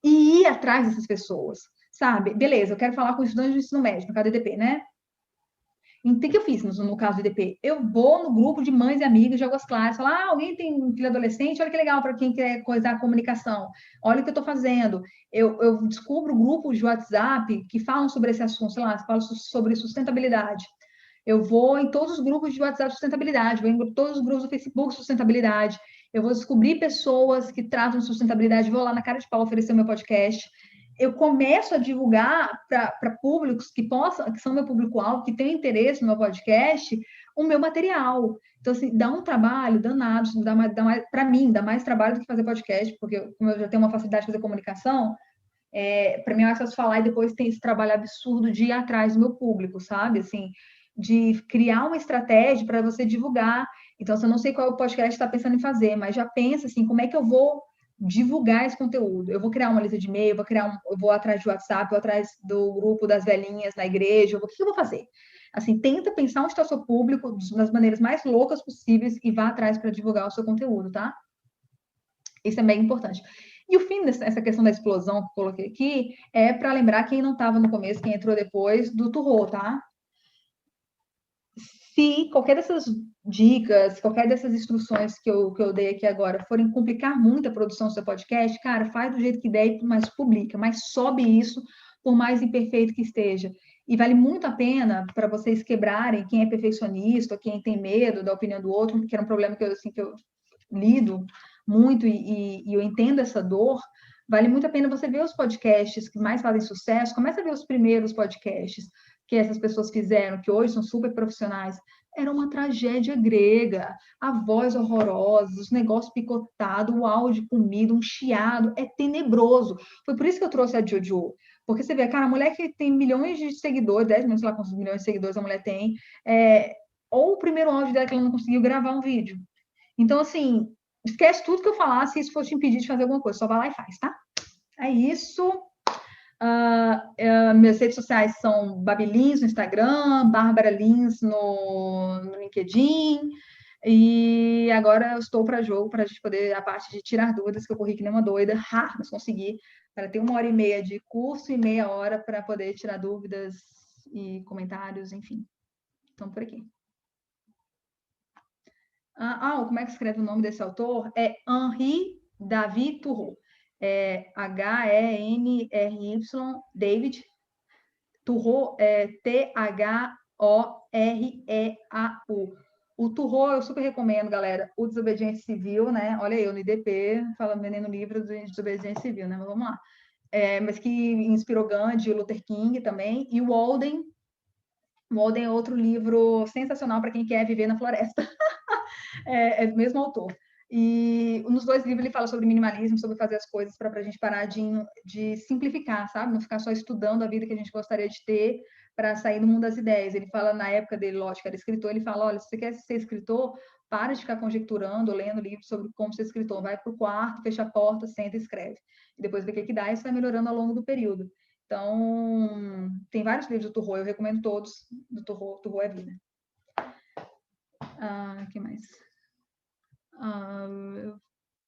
E ir atrás dessas pessoas, sabe? Beleza, eu quero falar com estudantes de ensino médio, no caso do EDP, né? Então, o que eu fiz no caso do EDP? Eu vou no grupo de mães e amigas de Águas Claras, falar, alguém tem um filho adolescente? Olha que legal para quem quer coisar a comunicação. Olha o que eu estou fazendo. Eu descubro grupos de WhatsApp que falam sobre esse assunto, sei lá, falam sobre sustentabilidade. Eu vou em todos os grupos de WhatsApp de sustentabilidade, vou em todos os grupos do Facebook de sustentabilidade. Eu vou descobrir pessoas que tratam de sustentabilidade, vou lá na cara de pau oferecer o meu podcast. Eu começo a divulgar para públicos que são meu público-alvo, que têm interesse no meu podcast, o meu material. Então, assim, dá um trabalho danado, para mim, dá mais trabalho do que fazer podcast, porque como eu já tenho uma facilidade de fazer comunicação, para mim é mais fácil falar e depois tem esse trabalho absurdo de ir atrás do meu público, sabe? Assim, de criar uma estratégia para você divulgar. Então, eu não sei qual é o podcast que está pensando em fazer, mas já pensa assim, como é que eu vou divulgar esse conteúdo? Eu vou criar uma lista de e-mail, eu vou atrás de WhatsApp, eu vou atrás do grupo das velhinhas na igreja, o que eu vou fazer? Assim, tenta pensar onde está o seu público das maneiras mais loucas possíveis e vá atrás para divulgar o seu conteúdo, tá? Isso é bem importante. E o fim dessa questão da explosão que eu coloquei aqui é para lembrar quem não estava no começo, quem entrou depois, do Turro, tá? Se qualquer dessas dicas, qualquer dessas instruções que eu dei aqui agora forem complicar muito a produção do seu podcast, cara, faz do jeito que der, mas publica, mas sobe isso, por mais imperfeito que esteja. E vale muito a pena para vocês quebrarem quem é perfeccionista, quem tem medo da opinião do outro, que era um problema que eu lido muito e eu entendo essa dor. Vale muito a pena você ver os podcasts que mais fazem sucesso, começa a ver os primeiros podcasts que essas pessoas fizeram, que hoje são super profissionais. Era uma tragédia grega, a voz horrorosa, os negócios picotados, o áudio comido, um chiado, é tenebroso. Foi por isso que eu trouxe a Jojo, porque você vê, cara, a mulher que tem milhões de seguidores, 10 milhões, sei lá quantos milhões de seguidores a mulher tem, ou o primeiro áudio dela que ela não conseguiu gravar um vídeo. Então, assim, esquece tudo que eu falar se isso for te impedir de fazer alguma coisa, só vai lá e faz, tá? É isso. Minhas redes sociais são Babi Lins no Instagram, Bárbara Lins no LinkedIn. E agora eu estou para jogo, para a gente poder, a parte de tirar dúvidas, que eu corri que nem uma doida, mas consegui, para ter 1h30 de curso e meia hora para poder tirar dúvidas e comentários, enfim. Então, por aqui. Como é que escreve o nome desse autor? É Henri David Thoreau. É Henry David. Thoreau é T-H-O-R-E-A-U. O Thoreau eu super recomendo, galera. O Desobediente Civil, né? Olha aí, o IDP, falando no livro de Desobediente Civil, né? Mas vamos lá. Mas que inspirou Gandhi e Luther King também. E o Walden. O Walden é outro livro sensacional para quem quer viver na floresta. É do mesmo autor. E nos 2 livros ele fala sobre minimalismo, sobre fazer as coisas para a gente parar de simplificar, sabe? Não ficar só estudando a vida que a gente gostaria de ter para sair do mundo das ideias. Ele fala, na época dele, lógico, era escritor, ele fala, olha, se você quer ser escritor, para de ficar conjecturando, lendo livros sobre como ser escritor. Vai para o quarto, fecha a porta, senta e escreve. E depois vê o que dá e você vai melhorando ao longo do período. Então, tem vários livros do Thoreau, eu recomendo todos do Thoreau. Thoreau é vida. O que mais? Eu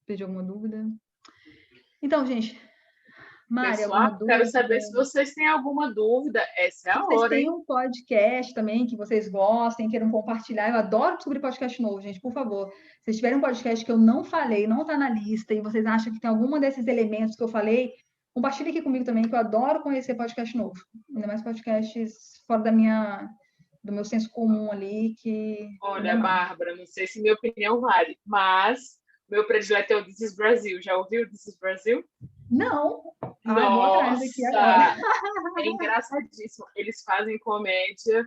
perdi alguma dúvida? Então, gente, Mari, alguma Pessoal, dúvida? quero saber se vocês têm alguma dúvida. Essa é a Vocês hora, têm hein? um podcast também que vocês gostem, queiram compartilhar. Eu adoro descobrir podcast novo, gente, por favor. Se vocês tiverem um podcast que eu não falei, não está na lista, e vocês acham que tem algum desses elementos que eu falei, compartilhe aqui comigo também, que eu adoro conhecer podcast novo. Ainda mais podcasts fora do meu senso comum ali, que... Olha, Bárbara, não sei se minha opinião vale, mas meu predileto é o This is Brasil. Já ouviu This is Brasil? Não! Nossa! Eu vou atrás aqui agora. É engraçadíssimo. Eles fazem comédia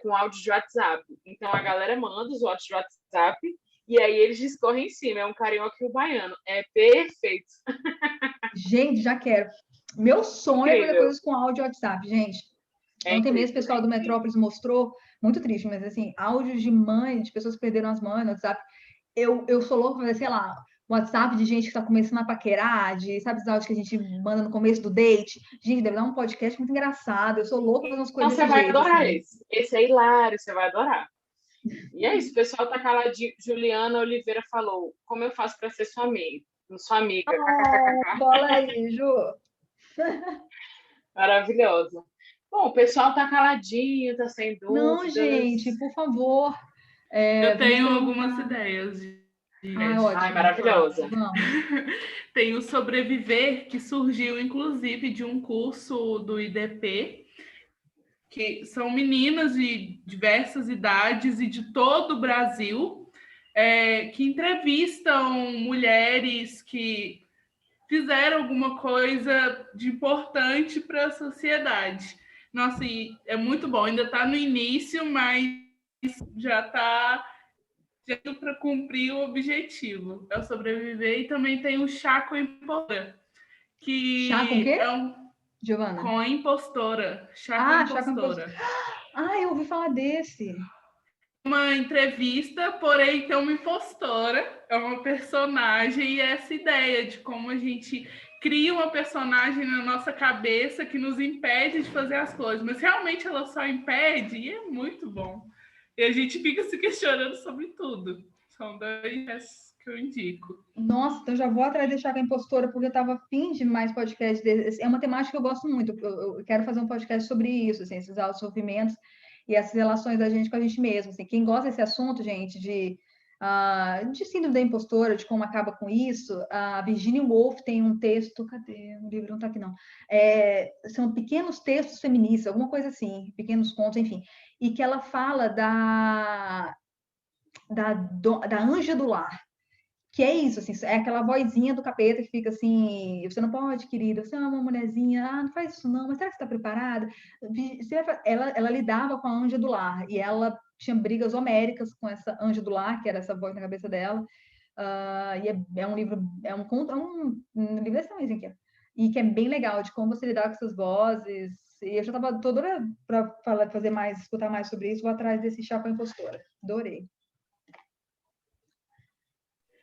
com áudio de WhatsApp. Então, a galera manda os áudios de WhatsApp e aí eles discorrem em cima. É um carioca e um baiano. É perfeito. Gente, já quero. Meu sonho é fazer coisas com áudio WhatsApp, gente. Ontem mesmo o pessoal do Metrópolis mostrou, muito triste, mas assim, áudios de mães, de pessoas que perderam as mães no WhatsApp. Eu sou louca pra ver, sei lá, WhatsApp de gente que tá começando a paquerar, sabe os áudios que a gente manda no começo do date? Gente, deve dar um podcast muito engraçado. Eu sou louca pra fazer umas coisas desse jeito. Então, você vai adorar esse. Esse é hilário, você vai adorar. E é isso, o pessoal tá caladinho. Juliana Oliveira falou, como eu faço para ser sua amiga? Sua amiga. Bola aí, Ju. Maravilhosa. Bom, o pessoal tá caladinho, tá sem dúvidas. Não, gente, por favor. Eu tenho algumas ideias. Ótimo. Maravilhosa. Tem o Sobreviver, que surgiu, inclusive, de um curso do IDP, que são meninas de diversas idades e de todo o Brasil, que entrevistam mulheres que fizeram alguma coisa de importante para a sociedade. Nossa, e é muito bom. Ainda está no início, mas já está para cumprir o objetivo. É o Sobreviver. E também tem o Chá com Impostora. Chá com quê? Giovana? Com a Impostora. Chá com Impostora. Eu ouvi falar desse. Uma entrevista, porém tem uma impostora, é uma personagem, e essa ideia de como a gente cria uma personagem na nossa cabeça que nos impede de fazer as coisas, mas realmente ela só impede, e é muito bom. E a gente fica se questionando sobre tudo. São 2 que eu indico. Nossa, então já vou atrás de Chá com a Impostora, porque eu estava afim de mais podcast desses. É uma temática que eu gosto muito, eu quero fazer um podcast sobre isso, assim, esses autossofrimentos e essas relações da gente com a gente mesmo. Assim. Quem gosta desse assunto, gente, de síndrome da impostora, de como acaba com isso, a Virginia Woolf tem um texto, cadê? O livro não está aqui, não. São pequenos textos feministas, alguma coisa assim, pequenos contos, enfim, e que ela fala da anja do lar, que é isso, assim, é aquela vozinha do capeta que fica assim, você não pode, querida, você é uma mulherzinha, não faz isso não, mas será que você está preparada? Ela lidava com a anja do lar, e ela tinha brigas homéricas com essa anja do lar, que era essa voz na cabeça dela, e é um livro, um livro desse tamanho aqui, e que é bem legal, de como você lidar com essas vozes, e eu já estava toda para fazer mais, escutar mais sobre isso, vou atrás desse Chá com a Impostora, adorei.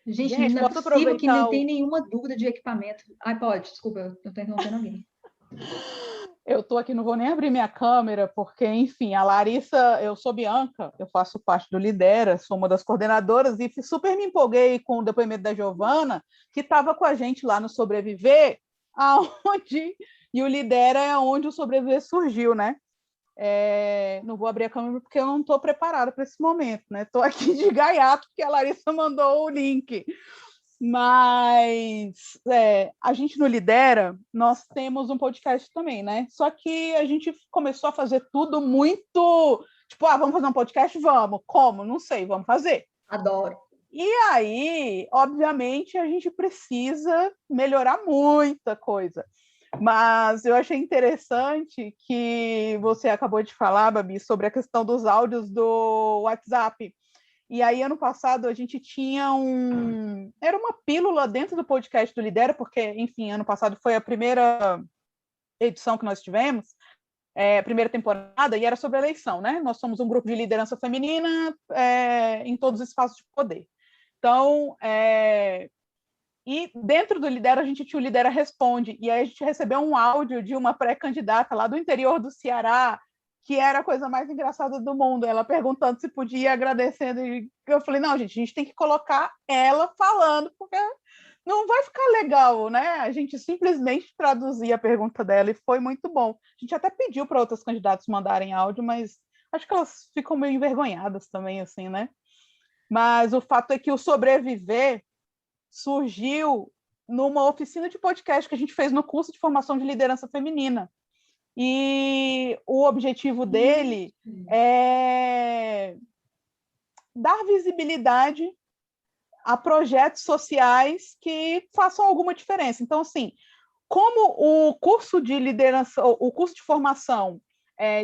Gente, não é possível que não tem nenhuma dúvida de equipamento. Pode, desculpa, eu estou interrompendo alguém. Eu estou aqui, não vou nem abrir minha câmera, porque, enfim, a Larissa, eu sou Bianca, eu faço parte do Lidera, sou uma das coordenadoras, e super me empolguei com o depoimento da Giovana, que estava com a gente lá no Sobreviver, aonde, e o Lidera é onde o Sobreviver surgiu, né? Não vou abrir a câmera porque eu não estou preparada para esse momento, né? Estou aqui de gaiato, porque a Larissa mandou o link. Mas a gente no Lidera, nós temos um podcast também, né? Só que a gente começou a fazer tudo muito... Tipo, vamos fazer um podcast? Vamos. Como? Não sei, vamos fazer. Adoro. E aí, obviamente, a gente precisa melhorar muita coisa. Mas eu achei interessante que você acabou de falar, Babi, sobre a questão dos áudios do WhatsApp. E aí, ano passado, a gente tinha era uma pílula dentro do podcast do Lidera, porque, enfim, ano passado foi a primeira edição que nós tivemos, primeira temporada, e era sobre a eleição, né? Nós somos um grupo de liderança feminina em todos os espaços de poder. Então, e dentro do Lidera, a gente tinha o Lidera Responde, e aí a gente recebeu um áudio de uma pré-candidata lá do interior do Ceará, que era a coisa mais engraçada do mundo, ela perguntando se podia, agradecendo, e eu falei, não, gente, a gente tem que colocar ela falando, porque não vai ficar legal, né? A gente simplesmente traduzia a pergunta dela, e foi muito bom. A gente até pediu para outros candidatos mandarem áudio, mas acho que elas ficam meio envergonhadas também, assim, né? Mas o fato é que o Sobreviver surgiu numa oficina de podcast que a gente fez no curso de formação de liderança feminina. E o objetivo dele é dar visibilidade a projetos sociais que façam alguma diferença. Então, assim, como o curso de liderança, o curso de formação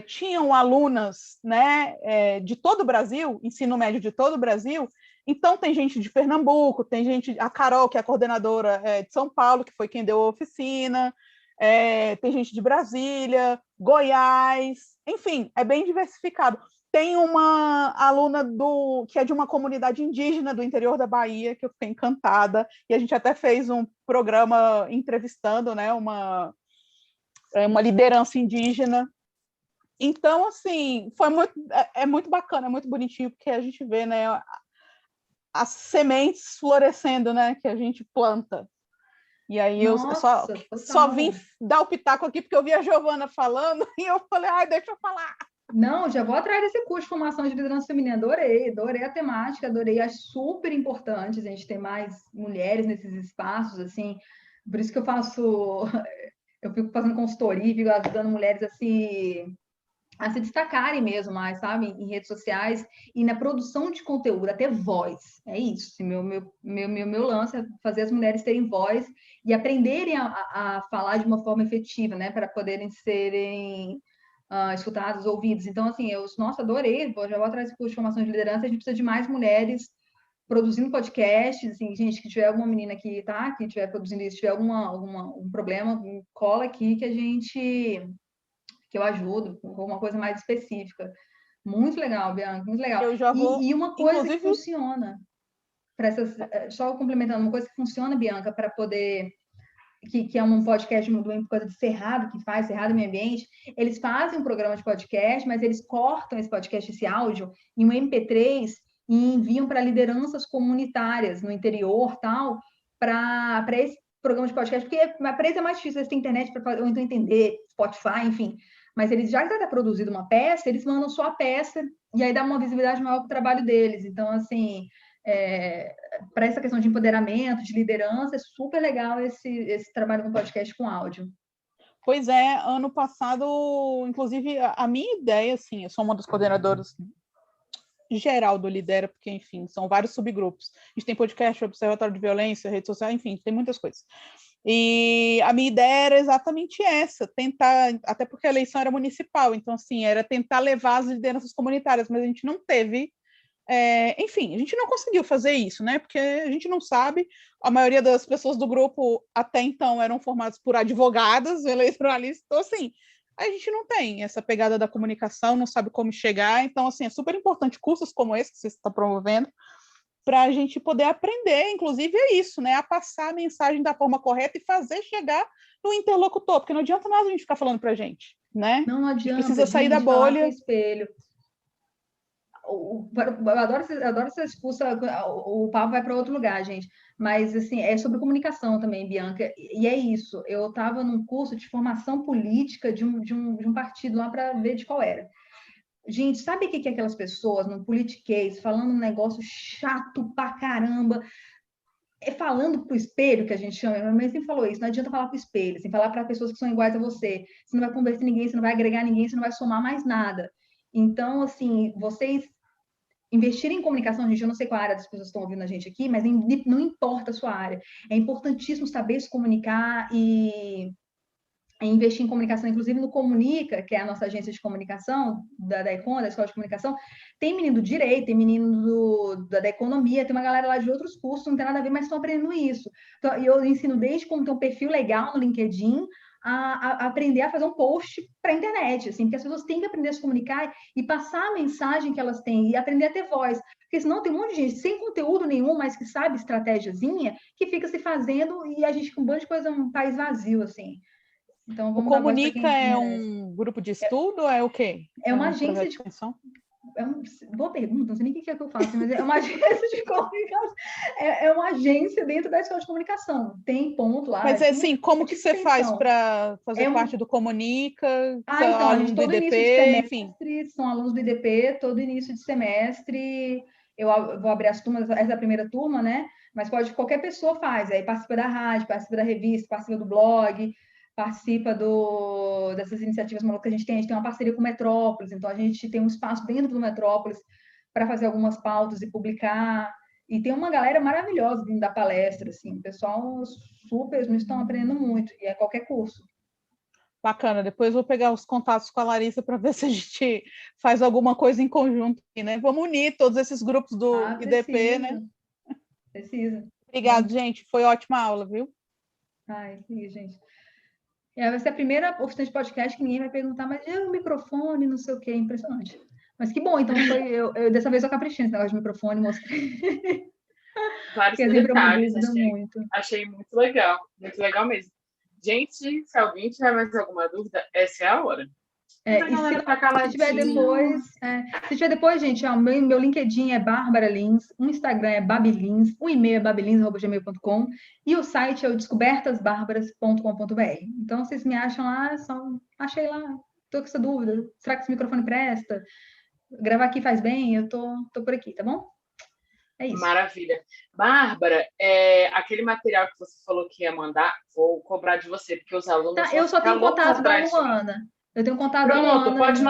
tinham alunas, né, de todo o Brasil, ensino médio de todo o Brasil, então tem gente de Pernambuco, tem gente, a Carol, que é a coordenadora de São Paulo, que foi quem deu a oficina, tem gente de Brasília, Goiás, enfim, é bem diversificado. Tem uma aluna que é de uma comunidade indígena do interior da Bahia, que eu fiquei encantada, e a gente até fez um programa entrevistando, né, uma liderança indígena. Então, assim, é muito bacana, é muito bonitinho, porque a gente vê, né, as sementes florescendo, né, que a gente planta. E aí Nossa, eu só vim dar o pitaco aqui porque eu vi a Giovana falando e eu falei, deixa eu falar. Não, já vou atrás desse curso de formação de liderança feminina. Adorei a temática, adorei. Acho super importante a gente ter mais mulheres nesses espaços, assim. Por isso que eu fico fazendo consultoria, fico ajudando mulheres a se destacarem mesmo mais, sabe, em redes sociais e na produção de conteúdo, a ter voz. É isso. Meu lance é fazer as mulheres terem voz e aprenderem a falar de uma forma efetiva, né, para poderem serem escutados, ouvidos. Então, assim, adorei, já vou atrás do curso de formação de liderança, a gente precisa de mais mulheres produzindo podcasts, assim, gente, que tiver alguma menina que estiver produzindo isso, tiver algum problema, cola aqui que eu ajudo, com alguma coisa mais específica. Muito legal, Bianca, muito legal. Eu já vou, e uma coisa que funciona, só complementando, uma coisa que funciona, Bianca, para poder... Que é um podcast de uma coisa de Cerrado, Cerrado Meio Ambiente, eles fazem um programa de podcast, mas eles cortam esse podcast, esse áudio, em um MP3 e enviam para lideranças comunitárias no interior, tal, para esse programa de podcast, porque para eles é mais difícil, eles têm internet para ou então entender, Spotify, enfim. Mas eles já está produzido uma peça, eles mandam só a peça e aí dá uma visibilidade maior para o trabalho deles. Então, assim, para essa questão de empoderamento, de liderança, é super legal esse trabalho no podcast com áudio. Pois é, ano passado, inclusive, a minha ideia, assim, eu sou uma dos coordenadores geral do Lidera, porque, enfim, são vários subgrupos. A gente tem podcast, observatório de violência, rede social, enfim, tem muitas coisas. E a minha ideia era exatamente essa, tentar, até porque a eleição era municipal, então, assim, era tentar levar as lideranças comunitárias, mas a gente não teve, enfim, a gente não conseguiu fazer isso, né, porque a gente não sabe, a maioria das pessoas do grupo até então eram formadas por advogadas, eleitoralistas, então, assim, a gente não tem essa pegada da comunicação, não sabe como chegar, então, assim, é super importante cursos como esse que você está promovendo, para a gente poder aprender, inclusive é isso, né? A passar a mensagem da forma correta e fazer chegar no interlocutor, porque não adianta nada a gente ficar falando para a gente, né? Não A gente adianta, precisa sair da gente, falar com o bolha. espelho. Eu adoro essa discussão, o papo vai para outro lugar, gente. Mas, assim, é sobre comunicação também, Bianca. E é isso. Eu estava num curso de formação política de um partido lá para ver de qual era. Gente, sabe o que é aquelas pessoas no politiquês falando um negócio chato pra caramba? É falando pro espelho, que a gente chama, mas sempre falou isso, não adianta falar pro espelho, assim, falar para pessoas que são iguais a você. Você não vai converter ninguém, você não vai agregar ninguém, você não vai somar mais nada. Então, assim, vocês investirem em comunicação, gente, eu não sei qual área das pessoas que estão ouvindo a gente aqui, mas não importa a sua área. É importantíssimo saber se comunicar e investir em comunicação, inclusive no Comunica, que é a nossa agência de comunicação, da Econ, da Escola de Comunicação, tem menino do direito, tem menino da economia, tem uma galera lá de outros cursos, não tem nada a ver, mas estão aprendendo isso. Então, eu ensino desde como ter um perfil legal no LinkedIn, a aprender a fazer um post para a internet, assim, porque as pessoas têm que aprender a se comunicar e passar a mensagem que elas têm e aprender a ter voz, porque senão tem um monte de gente sem conteúdo nenhum, mas que sabe estratégiazinha, que fica se fazendo e a gente com um monte de coisa, um país vazio, assim. Então, O Comunica é um grupo de estudo ou é o quê? É uma agência de... boa pergunta, não sei nem o que é que eu faço, mas é uma agência de comunicação. É uma agência dentro da escola de comunicação. Tem ponto lá. Mas assim, como que você faz para fazer parte do Comunica? Então, a gente todo IDP, início de semestre, são alunos do IDP, todo início de semestre, eu vou abrir as turmas, essa é a primeira turma, né? Mas qualquer pessoa faz, aí participa da rádio, participa da revista, participa do blog, participa dessas iniciativas malucas que a gente tem uma parceria com o Metrópolis, então a gente tem um espaço dentro do Metrópolis para fazer algumas pautas e publicar, e tem uma galera maravilhosa vindo da palestra, assim, o pessoal super, não estão aprendendo muito, e é qualquer curso. Bacana, depois vou pegar os contatos com a Larissa para ver se a gente faz alguma coisa em conjunto, né? Vamos unir todos esses grupos do IDP, né? Precisa. Obrigada, gente, foi ótima aula, viu? Ai, gente. Vai ser a primeira oficina de podcast que ninguém vai perguntar, mas o microfone, não sei o quê, impressionante. Mas que bom, então dessa vez eu caprichei nesse negócio de microfone, mostrei. Vários detalhes, achei muito legal mesmo. Gente, se alguém tiver mais alguma dúvida, essa é a hora. Se tiver depois, gente, meu LinkedIn é Bárbara Lins, o Instagram é Babilins, o e-mail é babilins@gmail.com e o site é o descobertasbarbaras.com.br. Então, vocês me acham lá, achei lá, tô com essa dúvida, será que esse microfone presta? Gravar aqui faz bem? Eu tô por aqui, tá bom? É isso. Maravilha. Bárbara, aquele material que você falou que ia mandar, vou cobrar de você, porque os alunos... eu só tenho contato da Luana. Eu tenho contato da Luana. Pode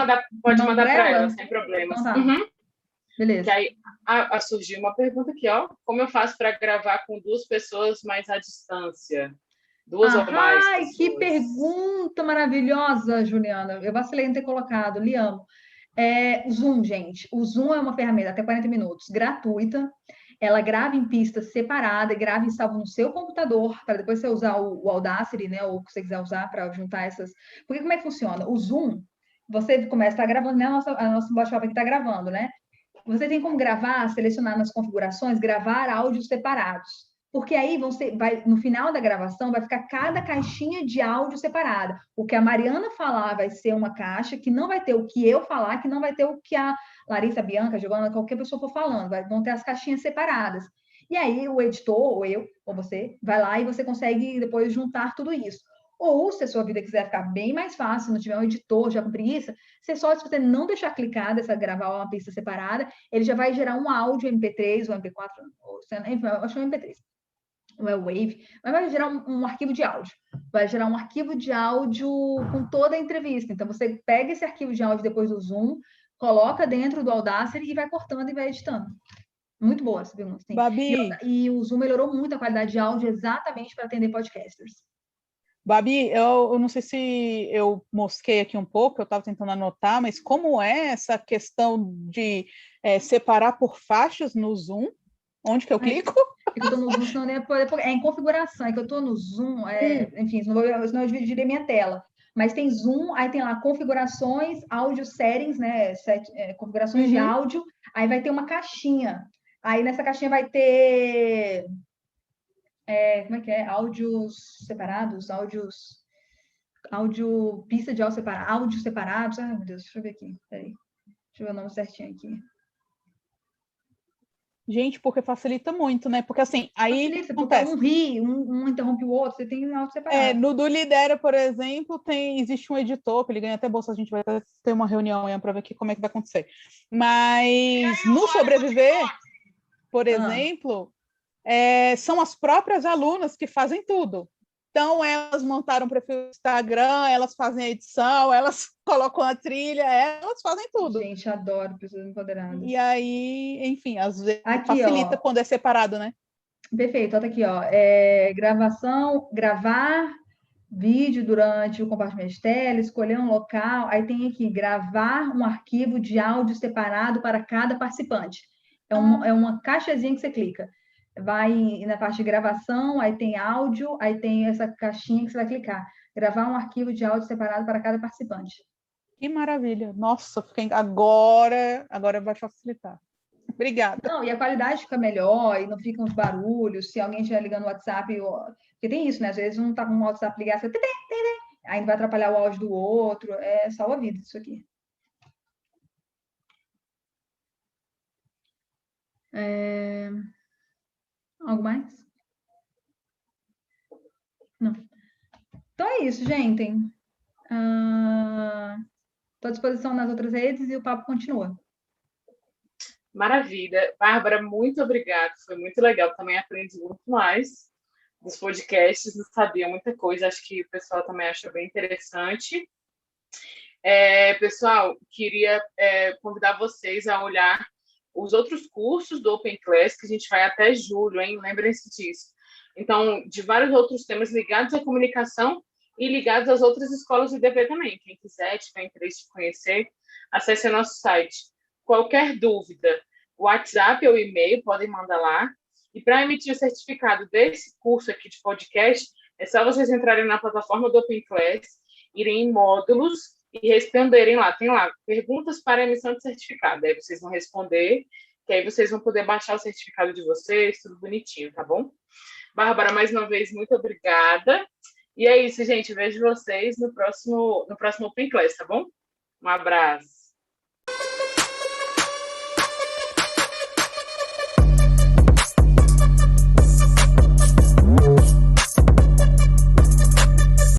mandar para ela, sem problemas. Então, tá. Beleza. Que aí surgiu uma pergunta aqui, ó. Como eu faço para gravar com 2 pessoas, mas à distância? 2 ou mais pessoas. Ai, que pergunta maravilhosa, Juliana. Eu vacilei em ter colocado, lhe amo. Zoom, gente. O Zoom é uma ferramenta, até 40 minutos, gratuita. Ela grava em pista separada, grava e salva no seu computador, para depois você usar o Audacity, né? Ou o que você quiser usar para juntar essas. Porque como é que funciona? O Zoom, você começa a estar gravando, né? A nossa bate-papo aqui está gravando, né? Você tem como gravar, selecionar nas configurações, gravar áudios separados. Porque aí no final da gravação, vai ficar cada caixinha de áudio separada. O que a Mariana falar vai ser uma caixa, que não vai ter o que eu falar, que não vai ter o que a Larissa, a Bianca, a Giovana, qualquer pessoa for falando. Vão ter as caixinhas separadas. E aí o editor, ou eu, ou você, vai lá e você consegue depois juntar tudo isso. Ou, se a sua vida quiser ficar bem mais fácil, não tiver um editor, já com preguiça, se você não deixar clicada, gravar uma pista separada, ele já vai gerar um áudio MP3 ou MP4, eu acho que é MP3. Não é Wave, mas vai gerar um arquivo de áudio. Vai gerar um arquivo de áudio com toda a entrevista. Então, você pega esse arquivo de áudio depois do Zoom, coloca dentro do Audacity e vai cortando e vai editando. Muito boa essa pergunta. Sim. Babi. E o Zoom melhorou muito a qualidade de áudio exatamente para atender podcasters. Babi, eu não sei se eu mosquei aqui um pouco, eu estava tentando anotar, mas como é essa questão de separar por faixas no Zoom? Onde que eu clico? É que eu estou no Zoom, senão nem é em configuração, é que eu estou no Zoom, enfim, senão eu dividirei minha tela. Mas tem Zoom, aí tem lá configurações, áudio settings, né? Configurações de áudio, aí vai ter uma caixinha. Aí nessa caixinha vai ter... como é que é? Áudios separados, pista de áudios separados. Ai, meu Deus, deixa eu ver aqui. Peraí. Deixa eu ver o nome certinho aqui. Gente, porque facilita muito, né? Porque assim, aí Facilita, porque acontece. um ri, um interrompe o outro, você tem áudio separado. No do Lidera, por exemplo, existe um editor, que ele ganha até bolsa, a gente vai ter uma reunião para ver aqui como é que vai acontecer. Mas no Sobreviver, por exemplo, são as próprias alunas que fazem tudo. Então, elas montaram o perfil do Instagram, elas fazem a edição, elas colocam a trilha, elas fazem tudo. Gente, adoro pessoas empoderadas. E aí, enfim, às vezes aqui, facilita quando é separado, né? Perfeito, olha aqui, ó. Gravar vídeo durante o compartilhamento de tela, escolher um local, aí tem aqui, gravar um arquivo de áudio separado para cada participante. É uma caixazinha que você clica. Vai na parte de gravação, aí tem áudio, aí tem essa caixinha que você vai clicar. Gravar um arquivo de áudio separado para cada participante. Que maravilha. Nossa, agora vai facilitar. Obrigada. Não, e a qualidade fica melhor, e não ficam os barulhos. Se alguém estiver ligando o WhatsApp, porque tem isso, né? Às vezes um tá com o WhatsApp ligado, você... aí vai atrapalhar o áudio do outro. É salva a vida isso aqui. Algo mais? Não. Então é isso, gente. Estou à disposição nas outras redes e o papo continua. Maravilha. Bárbara, muito obrigada. Foi muito legal. Também aprendi muito mais dos podcasts. Não sabia muita coisa. Acho que o pessoal também achou bem interessante. Pessoal, queria convidar vocês a olhar os outros cursos do Open Class, que a gente vai até julho, hein? Lembrem-se disso. Então, de vários outros temas ligados à comunicação e ligados às outras escolas do IDP também. Quem quiser, tiver interesse de conhecer, acesse o nosso site. Qualquer dúvida, o WhatsApp ou e-mail, podem mandar lá. E para emitir o certificado desse curso aqui de podcast, é só vocês entrarem na plataforma do Open Class, irem em módulos e responderem lá. Tem lá perguntas para emissão de certificado. Aí vocês vão responder, que aí vocês vão poder baixar o certificado de vocês, tudo bonitinho, tá bom? Bárbara, mais uma vez, muito obrigada. E é isso, gente. Vejo vocês no próximo Open Class, tá bom? Um abraço.